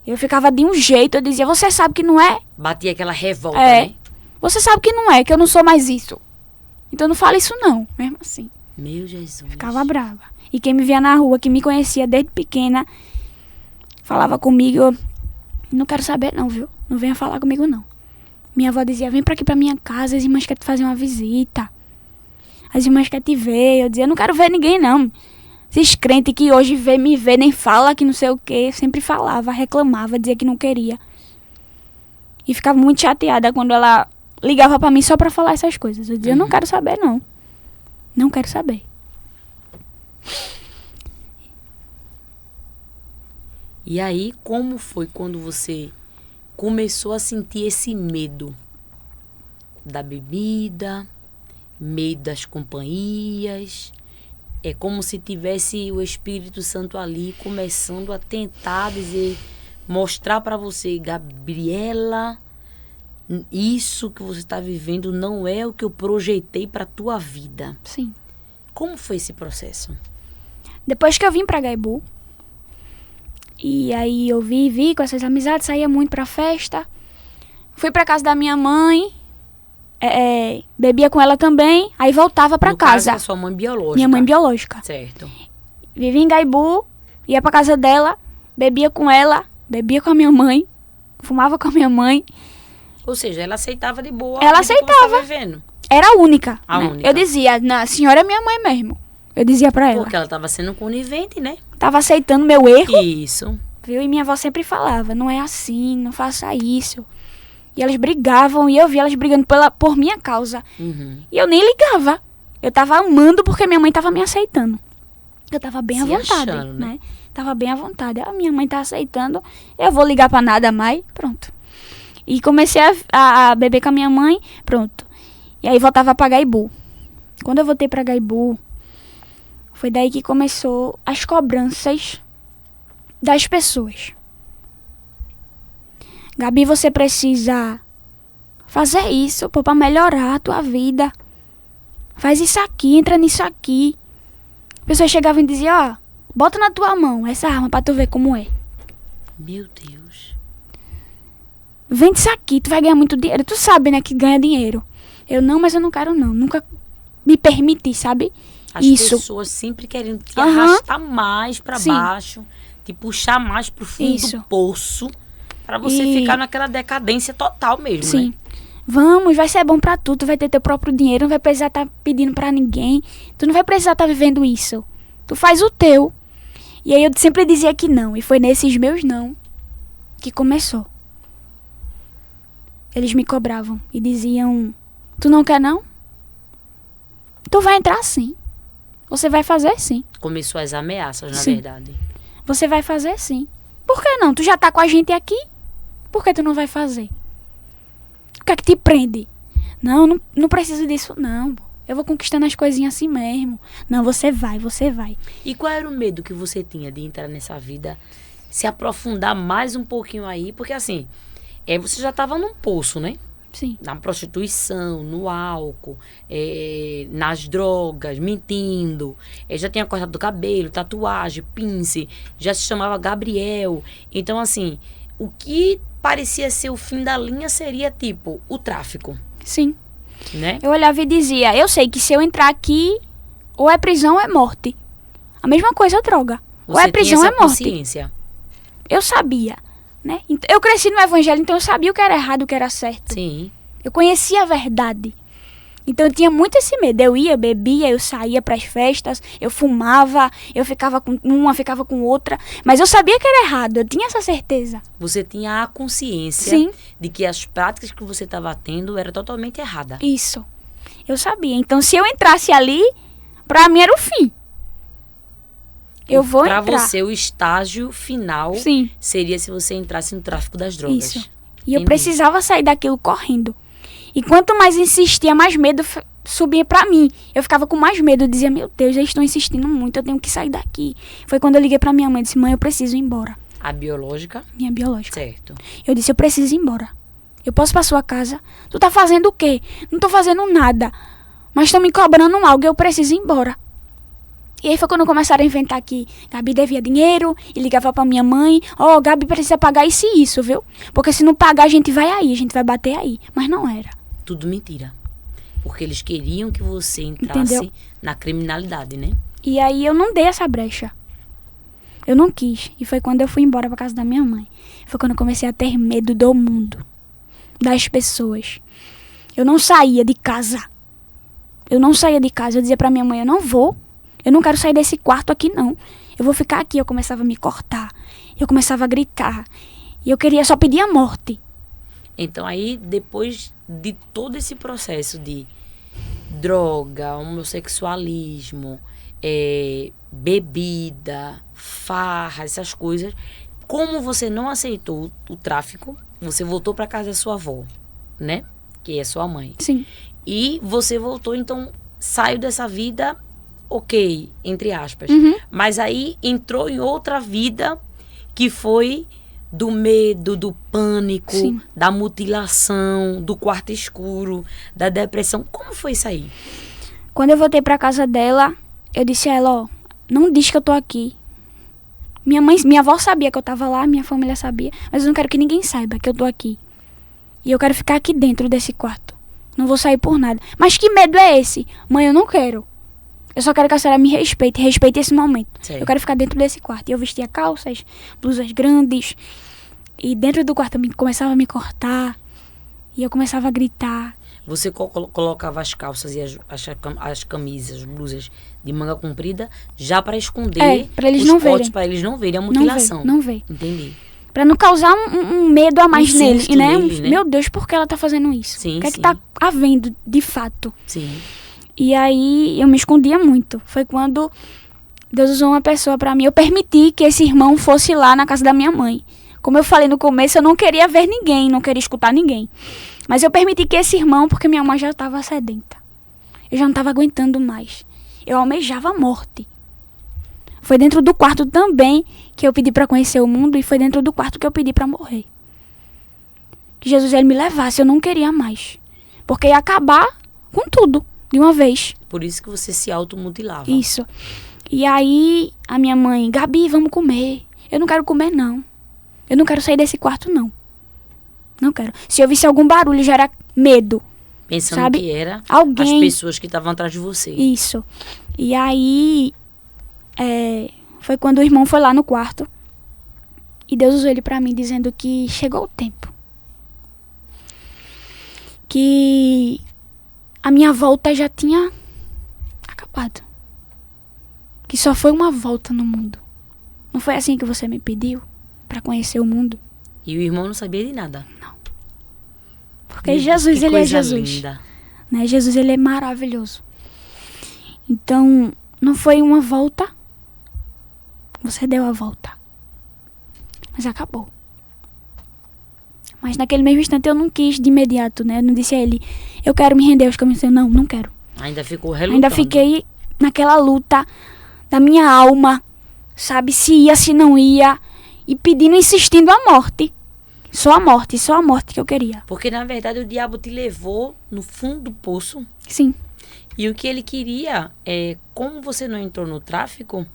Eu ficava de um jeito, eu dizia: você sabe que não é? Batia aquela revolta, É. né? Você sabe que não é, que eu não sou mais isso. Então não fala isso não, mesmo assim. Meu Jesus. Ficava brava. E quem me via na rua, que me conhecia desde pequena, falava comigo: eu não quero saber não, viu? Não venha falar comigo não. Minha avó dizia: vem pra aqui pra minha casa, as irmãs querem te fazer uma visita. As irmãs querem te ver. Eu dizia: não quero ver ninguém não. Esses crentes que hoje me vê, nem fala que não sei o quê. Sempre falava, reclamava, dizia que não queria. E ficava muito chateada quando ela ligava pra mim só pra falar essas coisas. Eu dizia: eu não quero saber não. Não quero saber. E aí, como foi quando você começou a sentir esse medo da bebida, medo das companhias? É como se tivesse o Espírito Santo ali começando a tentar dizer, mostrar para você: Gabriela, isso que você está vivendo não é o que eu projetei para tua vida. Sim. Como foi esse processo? Depois que eu vim pra Gaibu, e aí eu vi com essas amizades, saía muito pra festa. Fui pra casa da minha mãe, bebia com ela também, aí voltava pra No caso, casa. a sua mãe biológica. Minha mãe biológica. Certo. Vivia em Gaibu, ia pra casa dela, bebia com ela, bebia com a minha mãe, fumava com a minha mãe. Ou seja, ela aceitava de boa. Ela a vida que você aceitava. tava vivendo. Era a única. A né? única. Eu dizia: a senhora é minha mãe mesmo. Eu dizia pra ela. Porque ela estava sendo conivente, né? Tava aceitando meu erro. Isso. Viu? E minha avó sempre falava: não é assim, não faça isso. E elas brigavam, e eu via elas brigando por minha causa. Uhum. E eu nem ligava. Eu tava amando porque minha mãe tava me aceitando. Eu tava bem à Se vontade, achando, né? Tava bem à vontade. A minha mãe tá aceitando, eu vou ligar pra nada mais, pronto. E comecei a beber com a minha mãe, pronto. E aí voltava pra Gaibu. Quando eu voltei pra Gaibu, foi daí que começou as cobranças das pessoas. Gabi, você precisa fazer isso, pô, pra melhorar a tua vida. Faz isso aqui, entra nisso aqui. A pessoa chegava e dizia, ó, bota na tua mão essa arma pra tu ver como é. Meu Deus. Vende isso aqui, tu vai ganhar muito dinheiro. Tu sabe, né, que ganha dinheiro. Eu não, mas eu não quero não. Nunca me permiti, sabe? As pessoas sempre querendo te arrastar mais pra baixo, te puxar mais pro fundo do poço, pra você ficar naquela decadência total mesmo, né? Vamos, vai ser bom pra tu, tu vai ter teu próprio dinheiro, não vai precisar estar pedindo pra ninguém, tu não vai precisar estar vivendo isso. Tu faz o teu. E aí eu sempre dizia que não, e foi nesses meus não que começou. Eles me cobravam e diziam, tu não quer não? Tu vai entrar sim. Você vai fazer sim. Começou as ameaças, na verdade. Você vai fazer sim. Por que não? Tu já tá com a gente aqui? Por que tu não vai fazer? O que é que te prende? Não preciso disso, não. Eu vou conquistando as coisinhas assim mesmo. Não, você vai. E qual era o medo que você tinha de entrar nessa vida? Se aprofundar mais um pouquinho aí? Porque assim, você já estava num poço, né? Sim. Na prostituição, no álcool, nas drogas, mentindo. Já tinha cortado o cabelo, tatuagem, pince. Já se chamava Gabriel. Então, assim, o que parecia ser o fim da linha seria, tipo, o tráfico. Sim. Né? Eu olhava e dizia, eu sei que se eu entrar aqui, ou é prisão ou é morte. A mesma coisa a droga. Ou é prisão ou é morte. Consciência. Eu sabia, né? Eu cresci no evangelho, então eu sabia o que era errado, o que era certo. Sim. Eu conhecia a verdade. Então eu tinha muito esse medo. Eu ia, bebia, eu saía pras festas, eu fumava, eu ficava com uma, ficava com outra. Mas eu sabia que era errado, eu tinha essa certeza. Você tinha a consciência de que as práticas que você estava tendo era totalmente errada. Isso. Eu sabia. Então se eu entrasse ali, pra mim era o fim. Eu vou entrar. Pra você, o estágio final seria se você entrasse no tráfico das drogas. Isso. E eu precisava sair daquilo correndo. E quanto mais insistia, mais medo subia pra mim. Eu ficava com mais medo, eu dizia, meu Deus, eles estão insistindo muito, eu tenho que sair daqui. Foi quando eu liguei pra minha mãe e disse, mãe, eu preciso ir embora. A biológica? Minha biológica. Certo. Eu disse, eu preciso ir embora. Eu posso ir pra sua casa? Tu tá fazendo o quê? Não tô fazendo nada. Mas estão me cobrando algo e eu preciso ir embora. E aí foi quando começaram a inventar que Gabi devia dinheiro e ligava pra minha mãe. Gabi precisa pagar isso e isso, viu? Porque se não pagar, a gente vai aí, a gente vai bater aí. Mas não era. Tudo mentira. Porque eles queriam que você entrasse na criminalidade, né? E aí eu não dei essa brecha. Eu não quis. E foi quando eu fui embora pra casa da minha mãe. Foi quando eu comecei a ter medo do mundo. Das pessoas. Eu não saía de casa. Eu dizia pra minha mãe, eu não vou. Eu não quero sair desse quarto aqui, não. Eu vou ficar aqui. Eu começava a me cortar. Eu começava a gritar. E eu só pedia a morte. Então aí, depois de todo esse processo de droga, homossexualismo, bebida, farra, essas coisas, como você não aceitou o tráfico, você voltou para casa da sua avó, né? Que é sua mãe. Sim. E você voltou, então, saiu dessa vida, ok, entre aspas. Mas aí entrou em outra vida que foi do medo, do pânico, da mutilação, do quarto escuro, da depressão. Como foi isso aí? Quando eu voltei pra casa dela, eu disse a ela, não diz que eu tô aqui. Minha avó sabia que eu tava lá, minha família sabia, mas eu não quero que ninguém saiba que eu tô aqui. E eu quero ficar aqui dentro desse quarto. Não vou sair por nada. Mas que medo é esse? Mãe, eu não quero. Eu só quero que a senhora me respeite esse momento. Sim. Eu quero ficar dentro desse quarto. E eu vestia calças, blusas grandes. E dentro do quarto eu começava a me cortar. E eu começava a gritar. Você colocava as calças e as camisas, as blusas de manga comprida já para esconder pra eles os não cortes, verem. para eles não verem a mutilação. Não vê. Entendi. Pra não causar um medo a mais nele, né? Nele, né? Meu Deus, por que ela tá fazendo isso? Sim, o que é que tá havendo, de fato? Sim. E aí eu me escondia muito. Foi quando Deus usou uma pessoa pra mim. Eu permiti que esse irmão fosse lá na casa da minha mãe. Como eu falei no começo, eu não queria ver ninguém, não queria escutar ninguém. Mas eu permiti que esse irmão, porque minha mãe já estava sedenta. Eu já não estava aguentando mais. Eu almejava a morte. Foi dentro do quarto também que eu pedi pra conhecer o mundo e foi dentro do quarto que eu pedi pra morrer. que Jesus ele me levasse. Eu não queria mais. Porque ia acabar com tudo, de uma vez. Por isso que você se automutilava. Isso. E aí, a minha mãe, Gabi, vamos comer. Eu não quero comer, não. Eu não quero sair desse quarto, não. Não quero. Se eu visse algum barulho, já era medo. Pensando sabe? que era alguém... as pessoas que estavam atrás de você. Isso. E aí, foi quando o irmão foi lá no quarto. E Deus usou ele pra mim, dizendo que chegou o tempo. Que a minha volta já tinha acabado. Que só foi uma volta no mundo. Não foi assim que você me pediu? Pra conhecer o mundo? E o irmão não sabia de nada. Não. Porque Jesus, ele é Jesus. Linda. Né? Jesus, ele é maravilhoso. Então, não foi uma volta. Você deu a volta. Mas acabou. Mas naquele mesmo instante eu não quis de imediato, né? Eu não disse a ele, eu quero me render aos caminhos do Senhor. Não, não quero. Ainda ficou relutando. Ainda fiquei naquela luta da minha alma, sabe? Se ia, se não ia. E pedindo, insistindo a morte. Só a morte que eu queria. Porque, na verdade, o diabo te levou no fundo do poço. Sim. E o que ele queria é, como você não entrou no tráfico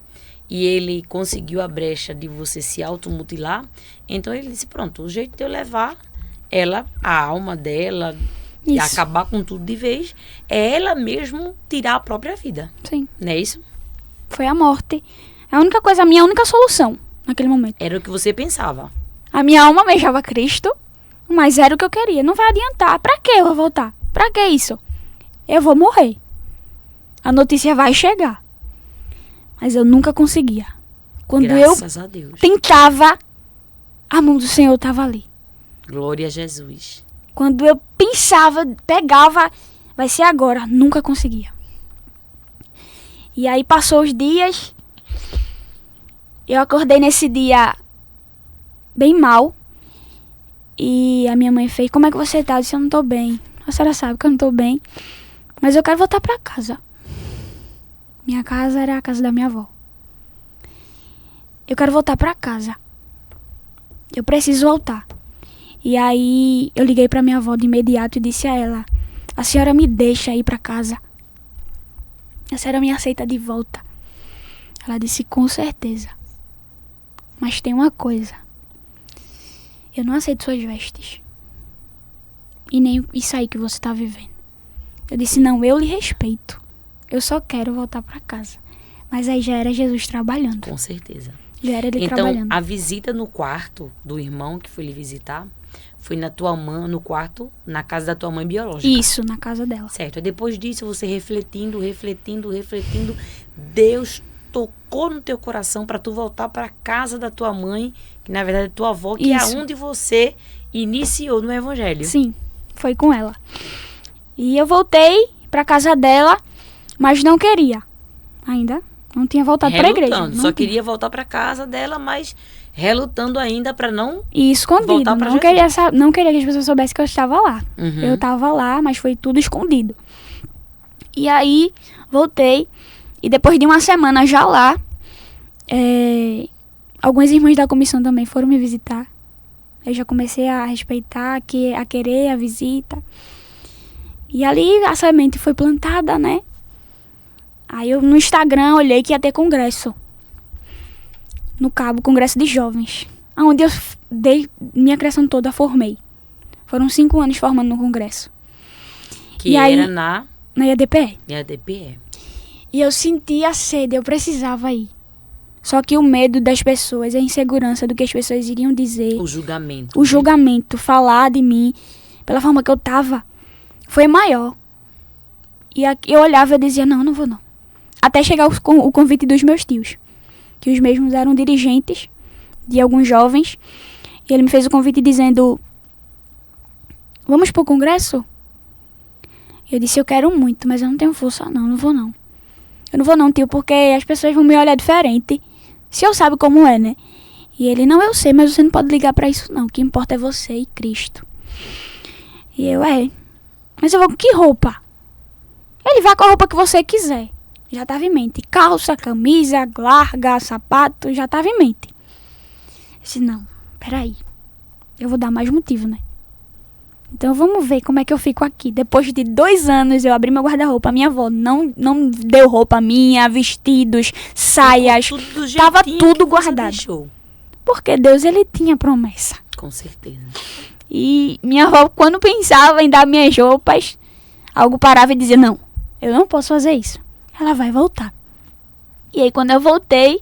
e ele conseguiu a brecha de você se automutilar, então ele disse, pronto, o jeito de eu levar ela, a alma dela, e acabar com tudo de vez, é ela mesmo tirar a própria vida. Sim. Não é isso? Foi a morte. A única coisa, a minha única solução naquele momento. Era o que você pensava. A minha alma almejava Cristo, mas era o que eu queria. Não vai adiantar. Pra que eu vou voltar? Pra que isso? Eu vou morrer. A notícia vai chegar. Mas eu nunca conseguia. Quando Graças a Deus. Tentava, a mão do Senhor estava ali. Glória a Jesus. Quando eu pensava, pegava, vai ser agora. Nunca conseguia. E aí passou os dias. Eu acordei nesse dia bem mal. E a minha mãe fez, como é que você tá? Eu disse, eu não tô bem. A senhora sabe que eu não tô bem. Mas eu quero voltar pra casa. Minha casa era a casa da minha avó. Eu quero voltar pra casa. Eu preciso voltar. E aí eu liguei pra minha avó de imediato e disse a ela, a senhora me deixa ir pra casa? A senhora me aceita de volta? Ela disse, com certeza. Mas tem uma coisa. Eu não aceito suas vestes. E nem isso aí que você tá vivendo. Eu disse, não, eu lhe respeito. Eu só quero voltar pra casa. Mas aí já era Jesus trabalhando. Com certeza. Já era ele então, trabalhando. a visita no quarto do irmão que foi lhe visitar foi na tua mãe, no quarto, na casa da tua mãe biológica. Isso, na casa dela. Certo. E depois disso, você refletindo, Deus tocou no teu coração para tu voltar para casa da tua mãe, que na verdade é tua avó, que Isso. é onde você iniciou no evangelho. Sim, foi com ela. E eu voltei pra casa dela, mas não queria. Ainda não tinha voltado pra igreja. Não só tinha. queria voltar para casa dela, mas relutando ainda para não E escondido. voltar pra Não Jesus. não queria que as pessoas soubessem que eu estava lá. Uhum. Eu estava lá, mas foi tudo escondido. E aí, voltei. E depois de uma semana já lá, alguns irmãos da comissão também foram me visitar. Eu já comecei a respeitar, a querer a visita. E ali a semente foi plantada, né? Aí eu no Instagram olhei que ia ter congresso. No Cabo, congresso de jovens. Onde eu dei minha criação toda, formei. Foram 5 anos formando no congresso. Que e era aí, na IADPE. IADPE. E eu sentia sede, eu precisava ir. Só que o medo das pessoas, a insegurança do que as pessoas iriam dizer. O julgamento. O julgamento, falar de mim, pela forma que eu tava, foi maior. E eu olhava e dizia, não vou não. Até chegar o convite dos meus tios. Que os mesmos eram dirigentes de alguns jovens. E ele me fez o convite dizendo, vamos pro congresso? Eu disse, eu quero muito, mas eu não tenho força não vou não. Eu não vou não, tio, porque as pessoas vão me olhar diferente. Se eu sabe como é, né? E ele, não, eu sei, mas você não pode ligar pra isso não. O que importa é você e Cristo. E eu, mas eu vou com que roupa? Ele vai com a roupa que você quiser. Já tava em mente. Calça, camisa, larga, sapato, já tava em mente. Eu disse, não, peraí. Eu vou dar mais motivo, né? Então vamos ver como é que eu fico aqui. Depois de 2 anos eu abri meu guarda-roupa. A minha avó não deu roupa minha, vestidos, saias. Tava tudo guardado. Porque Deus, ele tinha promessa. Com certeza. E minha avó, quando pensava em dar minhas roupas, algo parava e dizia, não, eu não posso fazer isso. Ela vai voltar. E aí quando eu voltei,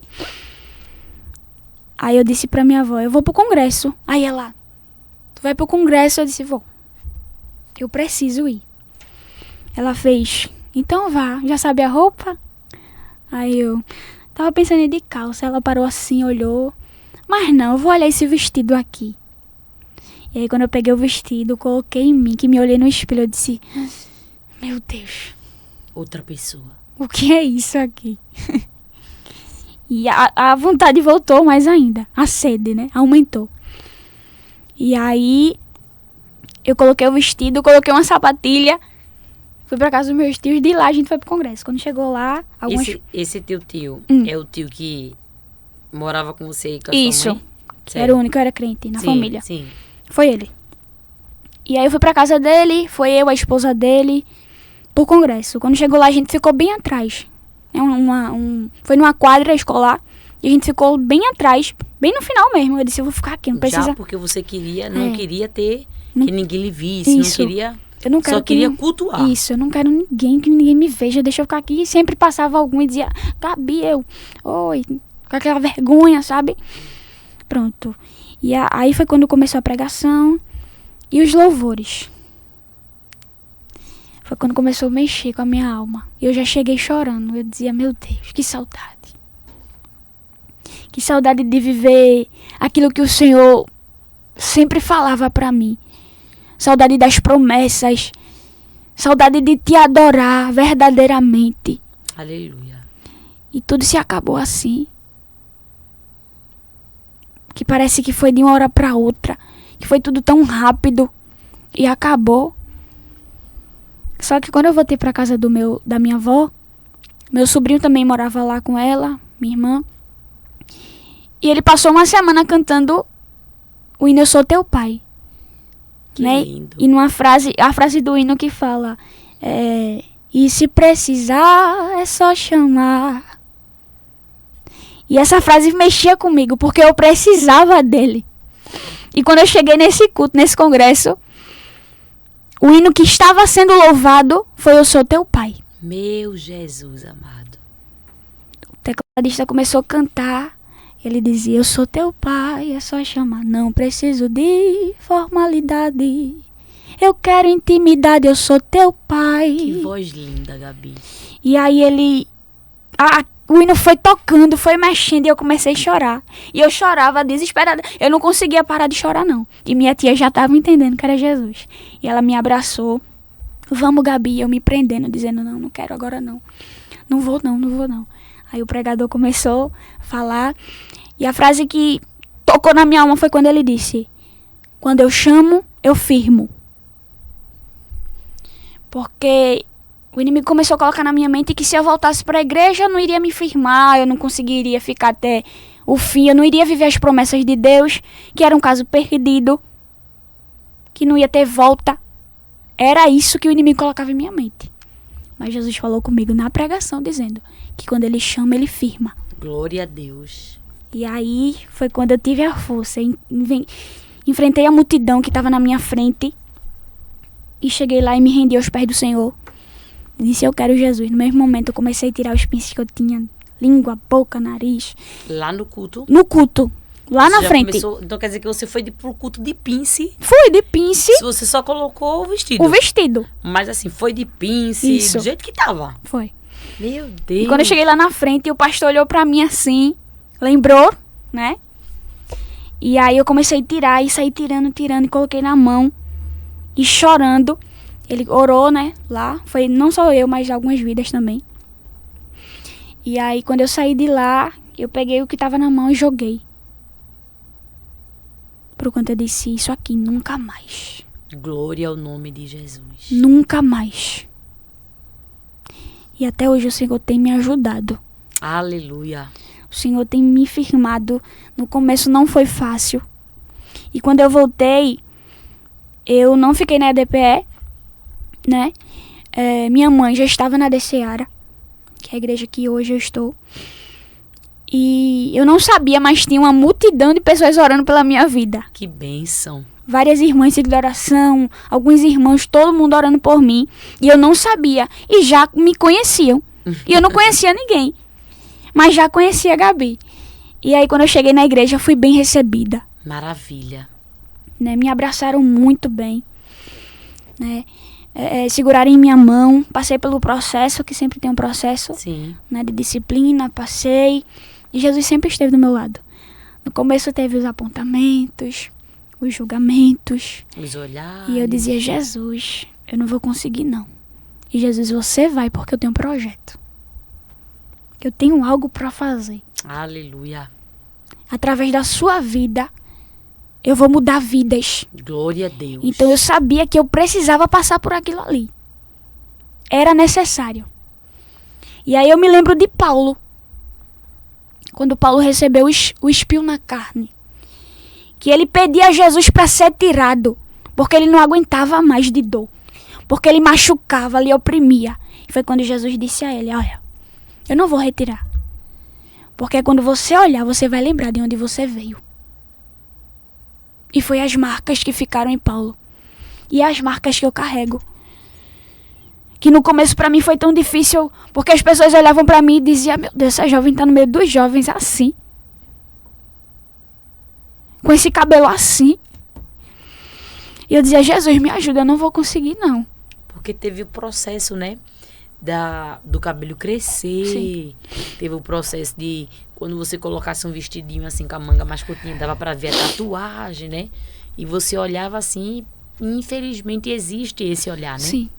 aí eu disse pra minha avó, eu vou pro congresso. Aí ela, tu vai pro congresso? Eu disse, vou. Eu preciso ir. Ela fez, então vá, já sabe a roupa? Aí eu tava pensando em ir de calça. Ela parou assim, olhou. Mas não, eu vou olhar esse vestido aqui. E aí quando eu peguei o vestido, coloquei em mim, que me olhei no espelho, eu disse, meu Deus. Outra pessoa. O que é isso aqui? E a vontade voltou mais ainda. A sede, né? Aumentou. E aí eu coloquei o vestido, coloquei uma sapatilha, fui pra casa dos meus tios, de lá a gente foi pro congresso. Quando chegou lá, algumas... Esse teu tio é o tio que morava com você e com a Isso. sua mãe? Era o único, eu era crente na família. Sim. Foi ele. E aí eu fui pra casa dele, foi eu, a esposa dele, pro congresso. Quando chegou lá, a gente ficou bem atrás. Foi numa quadra escolar, e a gente ficou bem atrás, bem no final mesmo. Eu disse, eu vou ficar aqui, não precisa... Já porque você queria, não queria ter... Não, que ninguém lhe visse, isso. não queria... Eu não quero só queria cultuar. Isso, eu não quero que ninguém me veja, deixa eu ficar aqui. E sempre passava algum e dizia, Gabi, oi, com aquela vergonha, sabe? Pronto. E aí foi quando começou a pregação e os louvores. Foi quando começou a mexer com a minha alma. Eu já cheguei chorando, eu dizia, meu Deus, que saudade. Que saudade de viver aquilo que o Senhor sempre falava pra mim. Saudade das promessas. Saudade de te adorar verdadeiramente. Aleluia. E tudo se acabou assim. Que parece que foi de uma hora pra outra. Que foi tudo tão rápido. E acabou. Só que quando eu voltei pra casa da minha avó, meu sobrinho também morava lá com ela, minha irmã. E ele passou uma semana cantando o hino Eu Sou Teu Pai. Que né? lindo. E a frase do hino que fala, e se precisar é só chamar. E essa frase mexia comigo, porque eu precisava dele. E quando eu cheguei nesse culto, nesse congresso, o hino que estava sendo louvado foi Eu Sou Teu Pai. Meu Jesus amado. O tecladista começou a cantar. Ele dizia, eu sou teu pai, é só chamar. Não preciso de formalidade. Eu quero intimidade, eu sou teu pai. Que voz linda, Gabi. E aí o hino foi tocando, foi mexendo e eu comecei a chorar. E eu chorava desesperada. Eu não conseguia parar de chorar, não. E minha tia já estava entendendo que era Jesus. E ela me abraçou. Vamos, Gabi. Eu me prendendo, dizendo, não quero agora não. Não vou não. Aí o pregador começou a falar. E a frase que tocou na minha alma foi quando ele disse, quando eu chamo, eu firmo. Porque o inimigo começou a colocar na minha mente que se eu voltasse para a igreja, eu não iria me firmar, eu não conseguiria ficar até o fim, eu não iria viver as promessas de Deus, que era um caso perdido, que não ia ter volta. Era isso que o inimigo colocava em minha mente. Mas Jesus falou comigo na pregação, dizendo que quando ele chama, ele firma. Glória a Deus. E aí foi quando eu tive a força. Enfrentei a multidão que estava na minha frente. E cheguei lá e me rendi aos pés do Senhor. Disse, eu quero Jesus. No mesmo momento eu comecei a tirar os pinces que eu tinha. Língua, boca, nariz. Lá no culto? No culto. Lá na frente. Começou, então quer dizer que você foi pro culto de pince. Fui de pince. Se você só colocou o vestido. O vestido. Mas assim, foi de pince. Isso. Do jeito que tava. Foi. Meu Deus. E quando eu cheguei lá na frente, o pastor olhou pra mim assim. Lembrou, né? E aí eu comecei a tirar e saí tirando e coloquei na mão. E chorando. Ele orou, né? Lá. Foi não só eu, mas algumas vidas também. E aí quando eu saí de lá, eu peguei o que tava na mão e joguei. Por quanto eu disse, isso aqui nunca mais. Glória ao nome de Jesus. Nunca mais. E até hoje o Senhor tem me ajudado. Aleluia. O Senhor tem me firmado. No começo não foi fácil. E quando eu voltei, eu não fiquei na EDPE, né? Minha mãe já estava na DCeara, que é a igreja que hoje eu estou. E eu não sabia, mas tinha uma multidão de pessoas orando pela minha vida. Que bênção. Várias irmãs de oração, alguns irmãos, todo mundo orando por mim. E eu não sabia. E já me conheciam. E eu não conhecia ninguém. Mas já conhecia a Gabi. E aí, quando eu cheguei na igreja, fui bem recebida. Maravilha. Né? Me abraçaram muito bem. Né? Seguraram em minha mão. Passei pelo processo, que sempre tem um processo. Sim. Né, de disciplina, passei. E Jesus sempre esteve do meu lado. No começo teve os apontamentos, os julgamentos. Os olhares. E eu dizia, Jesus, eu não vou conseguir não. E Jesus, você vai porque eu tenho um projeto. Eu tenho algo para fazer. Aleluia. Através da sua vida, eu vou mudar vidas. Glória a Deus. Então eu sabia que eu precisava passar por aquilo ali. Era necessário. E aí eu me lembro de Paulo. Quando Paulo recebeu o espinho na carne. Que ele pedia a Jesus para ser tirado. Porque ele não aguentava mais de dor. Porque ele machucava, ele oprimia. E foi quando Jesus disse a ele, olha, eu não vou retirar. Porque quando você olhar, você vai lembrar de onde você veio. E foi as marcas que ficaram em Paulo. E as marcas que eu carrego. Que no começo pra mim foi tão difícil, porque as pessoas olhavam pra mim e diziam, meu Deus, essa jovem tá no meio dos jovens assim. Com esse cabelo assim. E eu dizia, Jesus, me ajuda, eu não vou conseguir não. Porque teve o processo, né? Do cabelo crescer. Sim. Teve o processo de quando você colocasse um vestidinho assim com a manga mais curtinha, dava pra ver a tatuagem, né? E você olhava assim, e infelizmente existe esse olhar, né? Sim.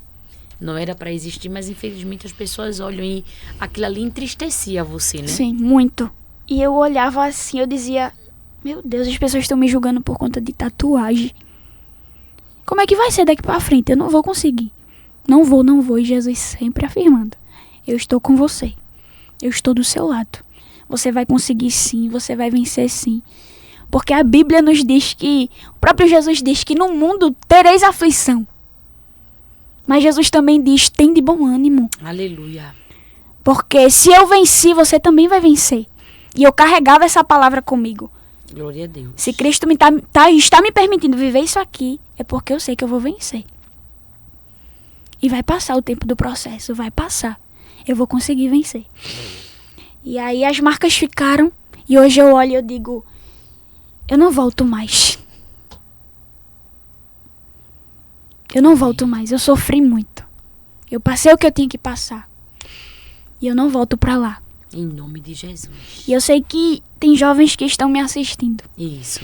Não era pra existir, mas infelizmente as pessoas olham e aquilo ali entristecia você, né? Sim, muito. E eu olhava assim, eu dizia, meu Deus, as pessoas estão me julgando por conta de tatuagem. Como é que vai ser daqui pra frente? Eu não vou conseguir. Não vou. E Jesus sempre afirmando, eu estou com você. Eu estou do seu lado. Você vai conseguir sim, você vai vencer sim. Porque a Bíblia nos diz que, o próprio Jesus diz que no mundo tereis aflição. Mas Jesus também diz, tem de bom ânimo. Aleluia. Porque se eu venci, você também vai vencer. E eu carregava essa palavra comigo. Glória a Deus. Se Cristo está me permitindo viver isso aqui, é porque eu sei que eu vou vencer. E vai passar o tempo do processo, vai passar. Eu vou conseguir vencer. E aí as marcas ficaram, e hoje eu olho e eu digo, eu não volto mais. Eu não volto mais, eu sofri muito. Eu passei o que eu tinha que passar. E eu não volto pra lá. Em nome de Jesus. E eu sei que tem jovens que estão me assistindo. Isso.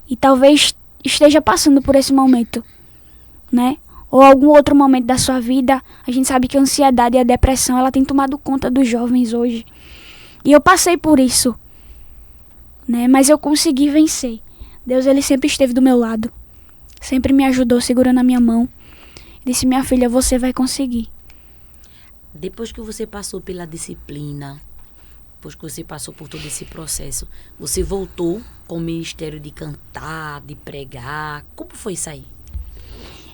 E talvez esteja passando por esse momento, né? Ou algum outro momento da sua vida. A gente sabe que a ansiedade e a depressão, ela tem tomado conta dos jovens hoje. E eu passei por isso, né? Mas eu consegui vencer. Deus, ele sempre esteve do meu lado. Sempre me ajudou, segurando a minha mão. Disse, minha filha, você vai conseguir. Depois que você passou pela disciplina, depois que você passou por todo esse processo, você voltou com o ministério de cantar, de pregar. Como foi isso aí?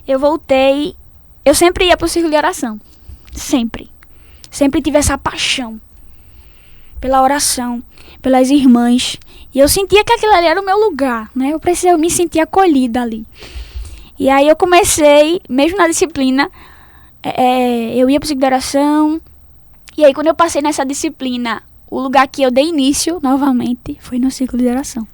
Eu voltei. Eu sempre ia pro círculo de oração. Sempre. Sempre tive essa paixão pela oração, pelas irmãs. E eu sentia que aquilo ali era o meu lugar, né? Eu me sentia acolhida ali. E aí eu comecei, mesmo na disciplina, eu ia pro círculo de oração. E aí quando eu passei nessa disciplina, o lugar que eu dei início, novamente, foi no círculo de oração.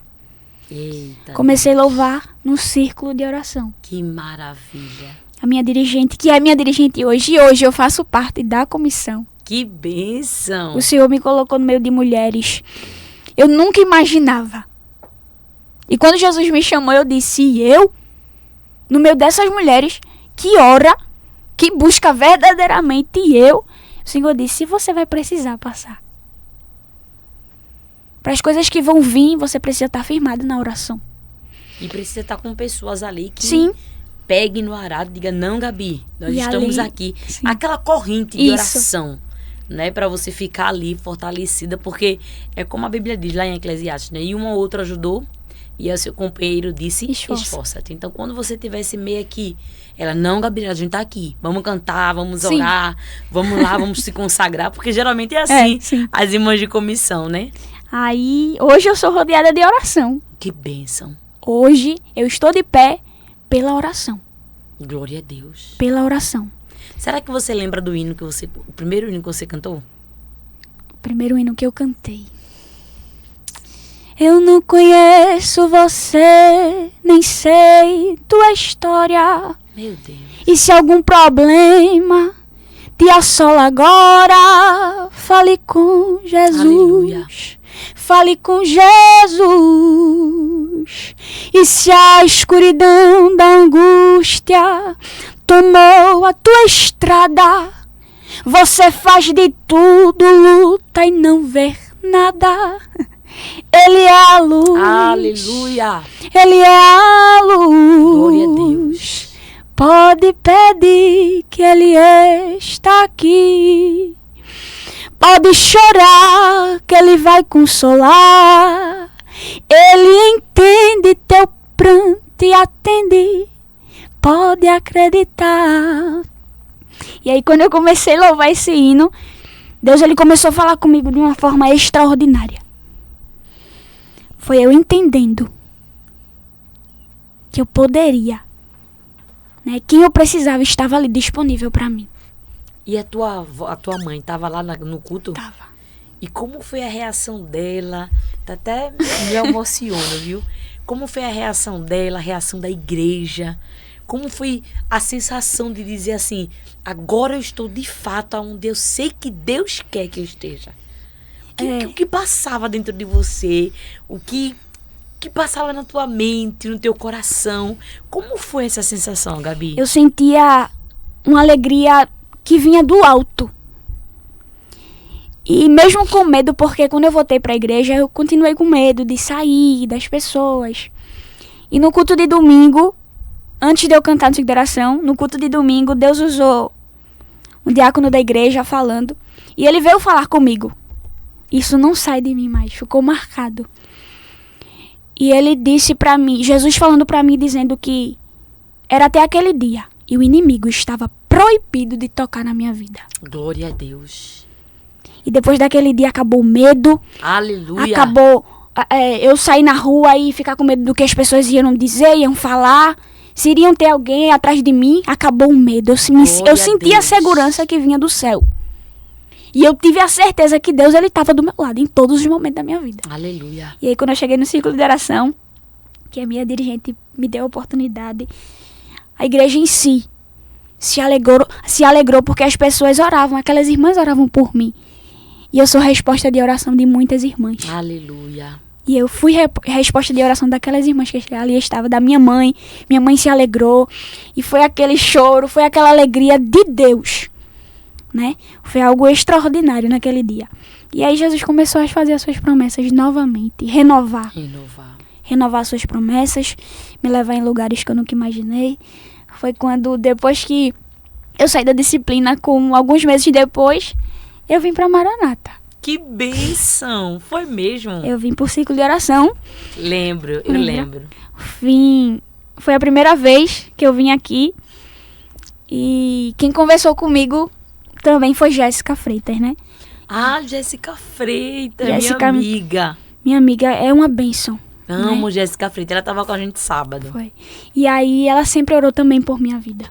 Eita. Comecei a louvar no círculo de oração. Que maravilha. A minha dirigente, que é minha dirigente hoje, e hoje eu faço parte da comissão. Que bênção. O Senhor me colocou no meio de mulheres. Eu nunca imaginava. E quando Jesus me chamou, eu disse, e eu? No meio dessas mulheres que ora, que busca verdadeiramente, e eu? O Senhor disse, você vai precisar passar. Para as coisas que vão vir, você precisa estar firmado na oração. E precisa estar com pessoas ali que Sim. peguem no arado e digam, não, Gabi, nós E estamos ali, aqui. sim. Aquela corrente de Isso. oração, né? Para você ficar ali fortalecida, porque é como a Bíblia diz lá em Eclesiastes, né? E um ou outro ajudou, E aí o seu companheiro disse, esforça-te. Então, quando você tivesse meio aqui, ela, não, Gabriela, a gente tá aqui. Vamos cantar, vamos orar, vamos lá, vamos se consagrar. Porque geralmente é assim, as irmãs de comissão, né? Aí, hoje eu sou rodeada de oração. Que bênção. Hoje eu estou de pé pela oração. Glória a Deus. Pela oração. Será que você lembra do hino que você... O primeiro hino que você cantou? O primeiro hino que eu cantei. Eu não conheço você, nem sei tua história. Meu Deus. E se algum problema te assola agora, fale com Jesus. Aleluia. Fale com Jesus. E se a escuridão da angústia tomou a tua estrada, você faz de tudo, luta e não vê nada. Ele é a luz. Aleluia. Ele é a luz. Glória a Deus. Pode pedir que Ele está aqui. Pode chorar que Ele vai consolar. Ele entende teu pranto e atende. Pode acreditar. E aí quando eu comecei a louvar esse hino, Deus ele começou a falar comigo de uma forma extraordinária. Foi eu entendendo que eu poderia, né? Quem eu precisava estava ali disponível para mim. E a tua mãe estava lá no culto? Tava. E como foi a reação dela? Até me emociona, viu? Como foi a reação dela, a reação da igreja? Como foi a sensação de dizer assim, agora eu estou de fato onde eu sei que Deus quer que eu esteja? O que passava dentro de você? O que passava na tua mente, no teu coração? Como foi essa sensação, Gabi? Eu sentia uma alegria que vinha do alto. E mesmo com medo, porque quando eu voltei para a igreja, eu continuei com medo de sair das pessoas. E no culto de domingo, antes de eu cantar no Ciclo de Oração, no culto de domingo, Deus usou um diácono da igreja falando. E ele veio falar comigo. Isso não sai de mim mais, ficou marcado. E ele disse para mim, Jesus falando para mim, dizendo que era até aquele dia. E o inimigo estava proibido de tocar na minha vida. Glória a Deus. E depois daquele dia acabou o medo. Aleluia. Acabou eu sair na rua e ficar com medo do que as pessoas iam dizer, iam falar. Se iriam ter alguém atrás de mim, acabou o medo. Eu senti a segurança que vinha do céu. E eu tive a certeza que Deus ele estava do meu lado em todos os momentos da minha vida. Aleluia. E aí quando eu cheguei no ciclo de oração, que a minha dirigente me deu a oportunidade, a igreja em si se alegrou porque as pessoas oravam, aquelas irmãs oravam por mim. E eu sou resposta de oração de muitas irmãs. Aleluia. E eu fui resposta de oração daquelas irmãs que ali estavam, da minha mãe. Minha mãe se alegrou. E foi aquele choro, foi aquela alegria de Deus, né? Foi algo extraordinário naquele dia. E aí Jesus começou a fazer as suas promessas novamente. Renovar suas promessas. Me levar em lugares que eu nunca imaginei. Foi quando, depois que eu saí da disciplina, com alguns meses depois, eu vim para Maranata. Que bênção! Foi mesmo? Eu vim por ciclo de oração. Eu lembro. Foi a primeira vez que eu vim aqui. E quem conversou comigo também foi Jéssica Freitas, né? Ah, Jéssica Freitas, minha amiga. Minha amiga é uma bênção. Amo, né? Jéssica Freitas, ela estava com a gente sábado. Foi. E aí ela sempre orou também por minha vida.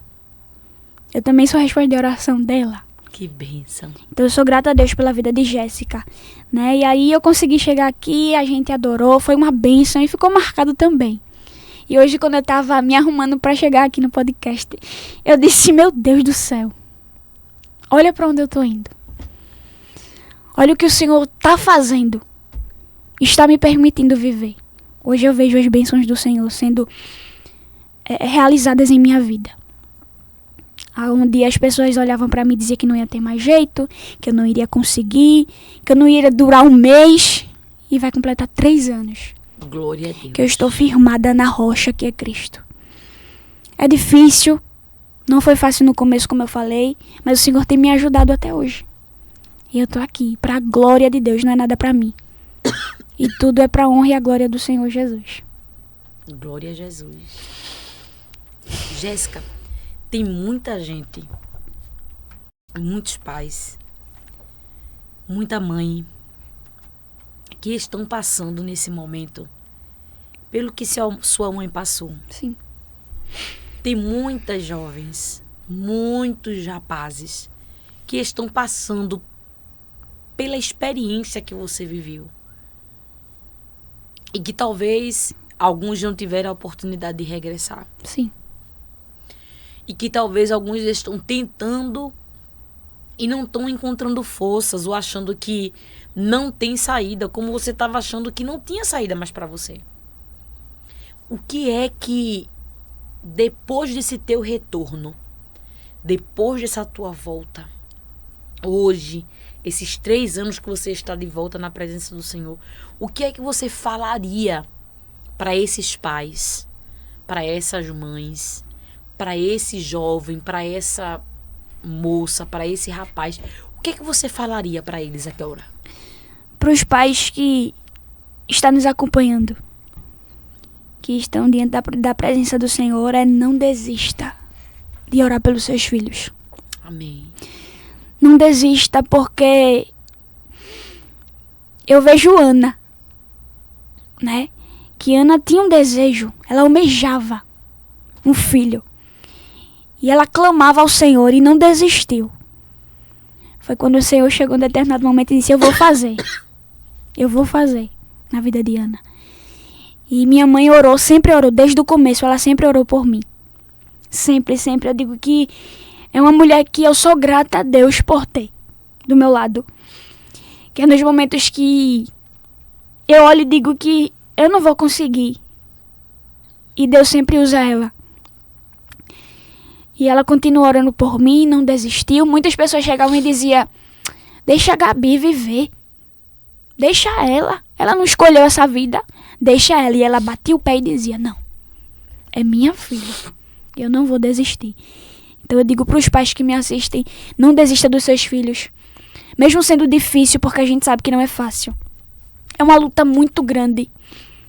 Eu também sou resposta de oração dela. Que bênção. Então eu sou grata a Deus pela vida de Jéssica, né? E aí eu consegui chegar aqui, a gente adorou, foi uma bênção e ficou marcado também. E hoje quando eu tava me arrumando para chegar aqui no podcast, eu disse, meu Deus do céu, olha para onde eu tô indo. Olha o que o Senhor tá fazendo. Está me permitindo viver. Hoje eu vejo as bênçãos do Senhor sendo realizadas em minha vida. Onde as pessoas olhavam para mim e diziam que não ia ter mais jeito, que eu não iria conseguir, que eu não iria durar um mês. E vai completar 3 anos. Glória a Deus. Que eu estou firmada na rocha que é Cristo. É difícil, não foi fácil no começo, como eu falei, mas o Senhor tem me ajudado até hoje. E eu tô aqui para a glória de Deus, não é nada para mim. E tudo é para a honra e a glória do Senhor Jesus. Glória a Jesus. Jéssica, tem muita gente, muitos pais, muita mãe que estão passando nesse momento pelo que sua mãe passou. Sim. Tem muitas jovens, muitos rapazes que estão passando pela experiência que você viveu. E que talvez alguns não tiveram a oportunidade de regressar. Sim. E que talvez alguns estão tentando e não estão encontrando forças ou achando que não tem saída, como você estava achando que não tinha saída mais para você. O que é que, depois desse teu retorno, depois dessa tua volta, hoje, esses 3 anos que você está de volta na presença do Senhor, o que é que você falaria para esses pais, para essas mães, para esse jovem, para essa moça, para esse rapaz? O que é que você falaria para eles até agora? Para os pais que estão nos acompanhando, que estão diante da presença do Senhor, não desista de orar pelos seus filhos. Amém. Não desista, porque eu vejo Ana, né? Que Ana tinha um desejo, ela almejava um filho. E ela clamava ao Senhor e não desistiu. Foi quando o Senhor chegou em determinado momento e disse: eu vou fazer. Eu vou fazer na vida de Ana. E minha mãe orou, sempre orou, desde o começo, ela sempre orou por mim. Sempre, sempre. Eu digo que é uma mulher que eu sou grata a Deus por ter do meu lado. Que é nos momentos que eu olho e digo que eu não vou conseguir. E Deus sempre usa ela. E ela continua orando por mim, não desistiu. Muitas pessoas chegavam e diziam: deixa a Gabi viver. Deixa ela. Ela não escolheu essa vida. Deixa ela. E ela batia o pé e dizia: não, é minha filha. Eu não vou desistir. Então eu digo para os pais que me assistem: não desista dos seus filhos. Mesmo sendo difícil, porque a gente sabe que não é fácil. É uma luta muito grande.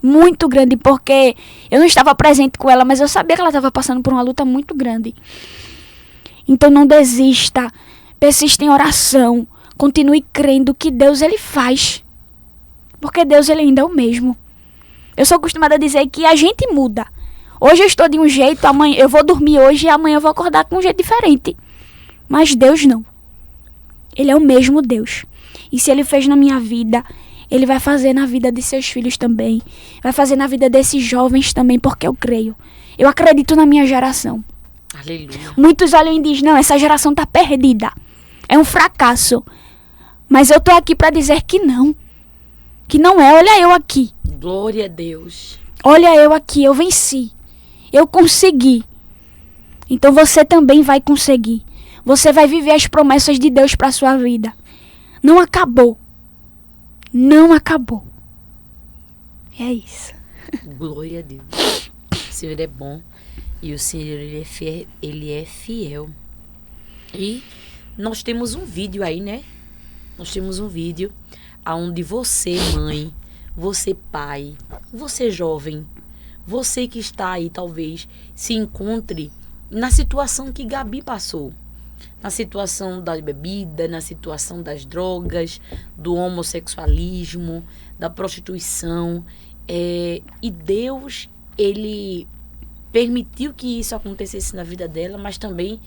Muito grande, porque eu não estava presente com ela, mas eu sabia que ela estava passando por uma luta muito grande. Então não desista. Persista em oração. Continue crendo que Deus, ele faz. Porque Deus, ele ainda é o mesmo. Eu sou acostumada a dizer que a gente muda. Hoje eu estou de um jeito, amanhã eu vou dormir hoje e amanhã eu vou acordar com um jeito diferente. Mas Deus não. Ele é o mesmo Deus. E se ele fez na minha vida, ele vai fazer na vida de seus filhos também. Vai fazer na vida desses jovens também, porque eu creio. Eu acredito na minha geração. Aleluia. Muitos olham e dizem: não, essa geração está perdida. É um fracasso. Mas eu tô aqui para dizer que não. Que não é. Olha eu aqui. Glória a Deus. Olha eu aqui. Eu venci. Eu consegui. Então você também vai conseguir. Você vai viver as promessas de Deus para sua vida. Não acabou. Não acabou. É isso. Glória a Deus. O Senhor é bom. E o Senhor, ele é fiel. E nós temos um vídeo aí, né? Nós temos um vídeo onde você, mãe, você, pai, você, jovem, você que está aí, talvez, se encontre na situação que Gabi passou. Na situação da bebida, na situação das drogas, do homossexualismo, da prostituição. E Deus, ele permitiu que isso acontecesse na vida dela, mas também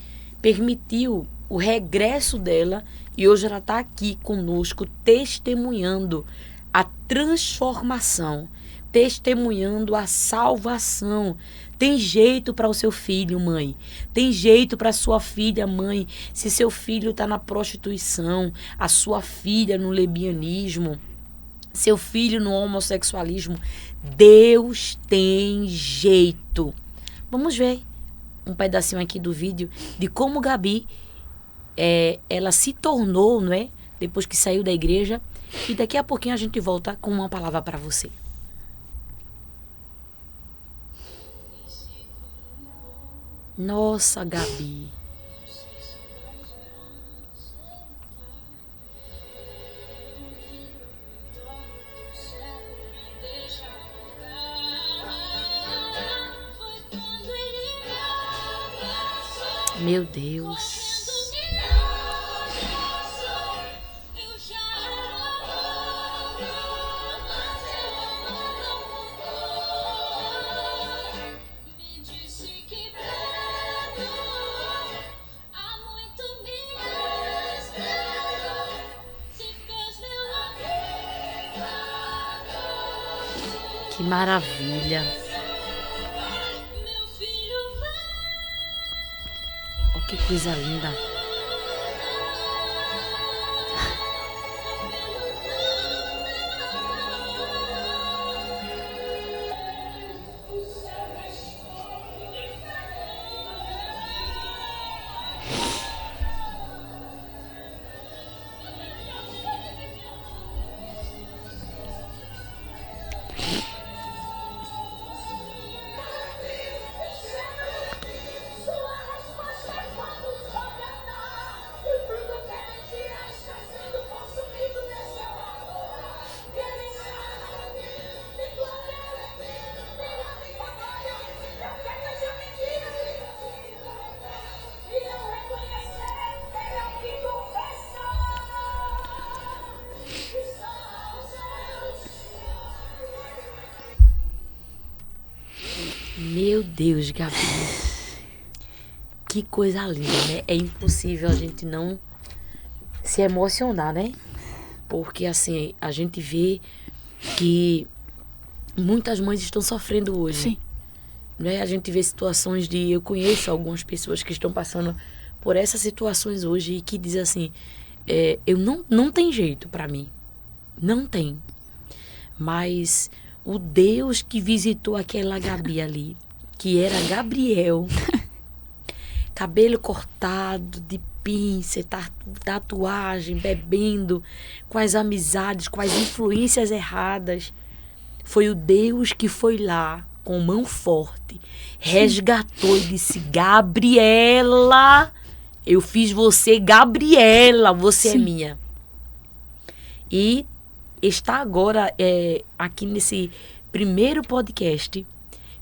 permitiu o regresso dela. E hoje ela está aqui conosco, testemunhando a transformação, testemunhando a salvação. Tem jeito para o seu filho, mãe. Tem jeito para sua filha, mãe. Se seu filho está na prostituição, a sua filha no lesbianismo, seu filho no homossexualismo, Deus tem jeito. Vamos ver um pedacinho aqui do vídeo de como Gabi, ela se tornou, não é? Depois que saiu da igreja. E daqui a pouquinho a gente volta com uma palavra para você. Nossa, Gabi. Meu Deus. Que maravilha. Oh, que coisa linda. Meu Deus, Gabi. Que coisa linda, né? É impossível a gente não se emocionar, né? Porque, assim, a gente vê que muitas mães estão sofrendo hoje. Sim. Né? A gente vê situações de... Eu conheço algumas pessoas que estão passando por essas situações hoje e que dizem assim, eu não tem jeito pra mim. Não tem. Mas o Deus que visitou aquela Gabi ali, que era Gabriel, cabelo cortado, de pinça, tatuagem, bebendo, com as amizades, com as influências erradas, foi o Deus que foi lá, com mão forte, resgatou e disse, Gabriela, eu fiz você, Gabriela, você é minha. E está agora aqui nesse primeiro podcast,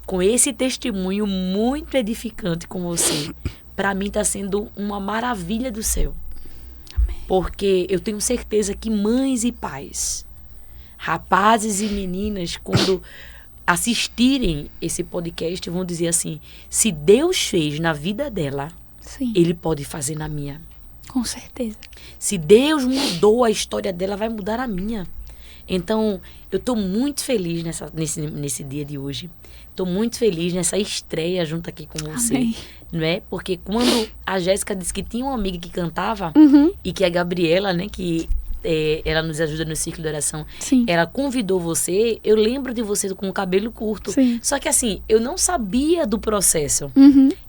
com esse testemunho muito edificante com você. Para mim está sendo uma maravilha do céu. Amém. Porque eu tenho certeza que mães e pais, rapazes e meninas, quando assistirem esse podcast, vão dizer assim, se Deus fez na vida dela, Sim. Ele pode fazer na minha. Com certeza. Se Deus mudou a história dela, vai mudar a minha. Então, eu estou muito feliz nesse dia de hoje. Estou muito feliz nessa estreia junto aqui com você. Amém. Não é? Porque quando a Jéssica disse que tinha uma amiga que cantava, e que a Gabriela, né, que ela nos ajuda no círculo de oração, Sim. ela convidou você, eu lembro de você com o cabelo curto. Sim. Só que assim, eu não sabia do processo.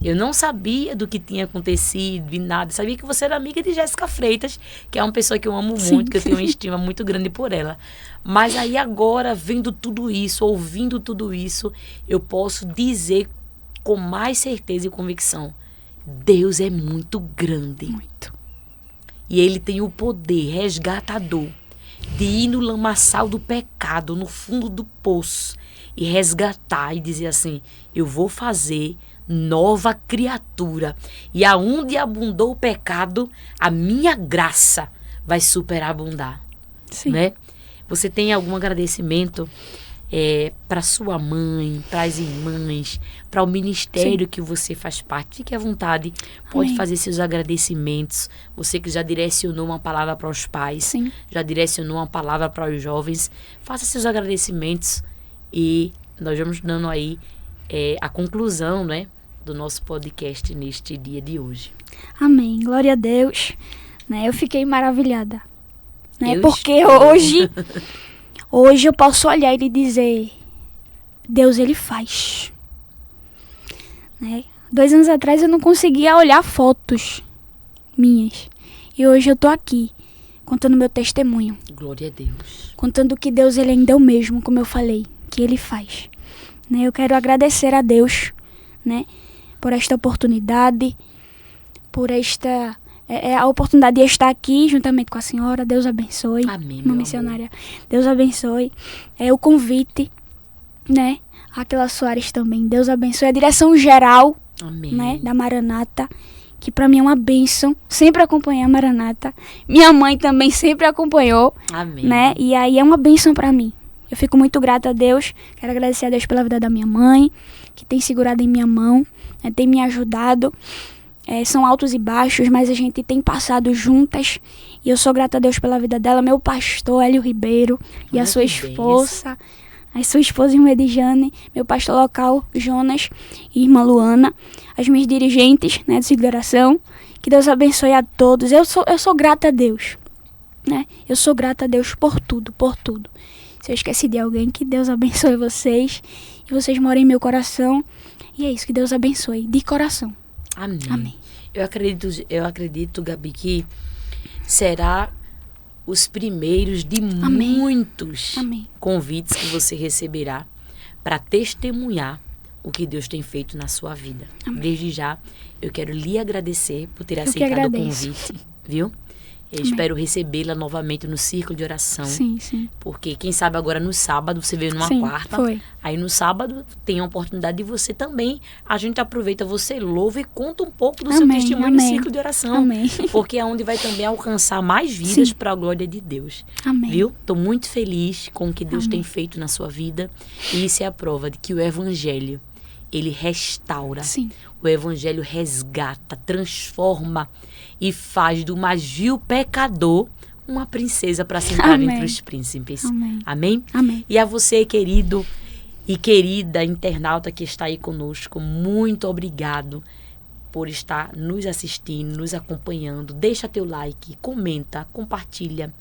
Eu não sabia do que tinha acontecido e nada. Eu sabia que você era amiga de Jéssica Freitas, que é uma pessoa que eu amo muito, que eu tenho uma estima muito grande por ela. Mas aí agora, vendo tudo isso, ouvindo tudo isso, eu posso dizer com mais certeza e convicção, Deus é muito grande. Muito. E Ele tem o poder resgatador de ir no lamaçal do pecado, no fundo do poço, e resgatar e dizer assim, eu vou fazer nova criatura. E aonde abundou o pecado, a minha graça vai superabundar. Sim. Né? Você tem algum agradecimento para sua mãe, para as irmãs, para o ministério que você faz parte? Fique à vontade, pode Amém. fazer seus agradecimentos. Você que já direcionou uma palavra para os pais, Sim. já direcionou uma palavra para os jovens, faça seus agradecimentos e nós vamos dando aí a conclusão, né, do nosso podcast neste dia de hoje. Amém. Glória a Deus. Né, eu fiquei maravilhada. Né, Eu porque estou. hoje eu posso olhar e dizer, Deus, Ele faz. Né? 2 anos atrás eu não conseguia olhar fotos minhas. E hoje eu tô aqui, contando meu testemunho. Glória a Deus. Contando que Deus, Ele ainda é o mesmo, como eu falei, que Ele faz. Né? Eu quero agradecer a Deus, né, por esta oportunidade, por esta... a oportunidade de estar aqui juntamente com a senhora. Deus abençoe. Amém, Uma meu missionária. Deus abençoe. O convite, né? Aquela Soares também. Deus abençoe. A direção geral, Amém. né, da Maranata, que pra mim é uma bênção. Sempre acompanhei a Maranata. Minha mãe também sempre acompanhou, Amém. né? E aí é uma bênção pra mim. Eu fico muito grata a Deus. Quero agradecer a Deus pela vida da minha mãe, que tem segurado em minha mão, né, tem me ajudado. São altos e baixos, mas a gente tem passado juntas. E eu sou grata a Deus pela vida dela, meu pastor Hélio Ribeiro e a sua esposa, irmã Edjane, meu pastor local Jonas e irmã Luana, as minhas dirigentes, né, do Ciclo de Oração. Que Deus abençoe a todos. Eu sou grata a Deus, né? Eu sou grata a Deus por tudo, por tudo. Se eu esqueci de alguém, que Deus abençoe vocês. E vocês moram em meu coração. E é isso, que Deus abençoe de coração. Amém. Amém. Eu acredito, Gabi, que será os primeiros de Amém. muitos Amém. convites que você receberá para testemunhar o que Deus tem feito na sua vida. Amém. Desde já, eu quero lhe agradecer por ter Eu que aceitado o agradeço. convite, viu? Eu Amém. espero recebê-la novamente no círculo de oração. Sim, sim. Porque, quem sabe, agora no sábado, você veio numa Sim, quarta. foi. Aí no sábado tem a oportunidade de você também. A gente aproveita, você louva e conta um pouco do seu Amém, testemunho no amém. círculo de oração. Amém. Porque é onde vai também alcançar mais vidas Sim. para a glória de Deus. Amém. Viu? Estou muito feliz com o que Deus Amém. tem feito na sua vida. E isso é a prova de que o Evangelho, ele restaura. Sim. O Evangelho resgata, transforma e faz do mais vil pecador uma princesa para sentar Amém. entre os príncipes. Amém. Amém? Amém. E a você, querido e querida internauta que está aí conosco, muito obrigado por estar nos assistindo, nos acompanhando. Deixa teu like, comenta, compartilha.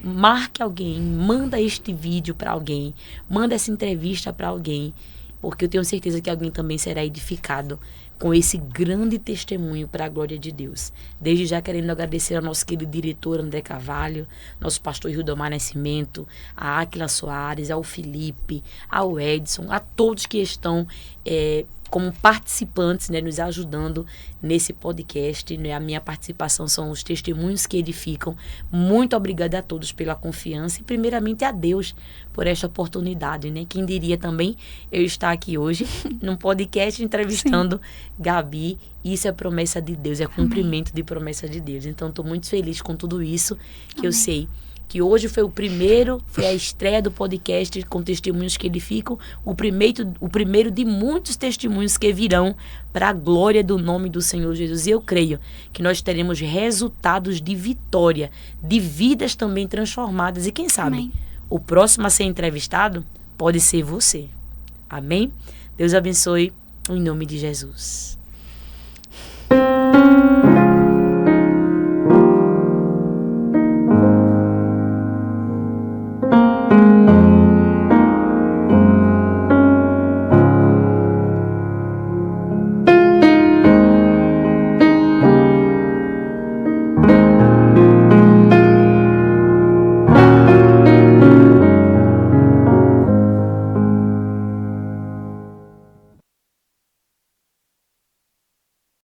Marque alguém, manda este vídeo para alguém, manda essa entrevista para alguém, porque eu tenho certeza que alguém também será edificado com esse grande testemunho para a glória de Deus. Desde já querendo agradecer ao nosso querido diretor André Carvalho, nosso pastor Hildomar Nascimento, a Áquila Soares, ao Felipe, ao Edson, a todos que estão como participantes, né, nos ajudando nesse podcast. Né, a minha participação são os testemunhos que edificam. Muito obrigada a todos pela confiança e primeiramente a Deus por esta oportunidade. Né? Quem diria também eu estar aqui hoje num podcast entrevistando Gabi. Isso é promessa de Deus, é cumprimento de promessa de Deus. Então estou muito feliz com tudo isso, que eu sei que hoje foi a estreia do podcast com testemunhos que edificam, o primeiro de muitos testemunhos que virão para a glória do nome do Senhor Jesus. E eu creio que nós teremos resultados de vitória, de vidas também transformadas. E quem sabe, Amém. o próximo a ser entrevistado pode ser você. Amém? Deus abençoe em nome de Jesus.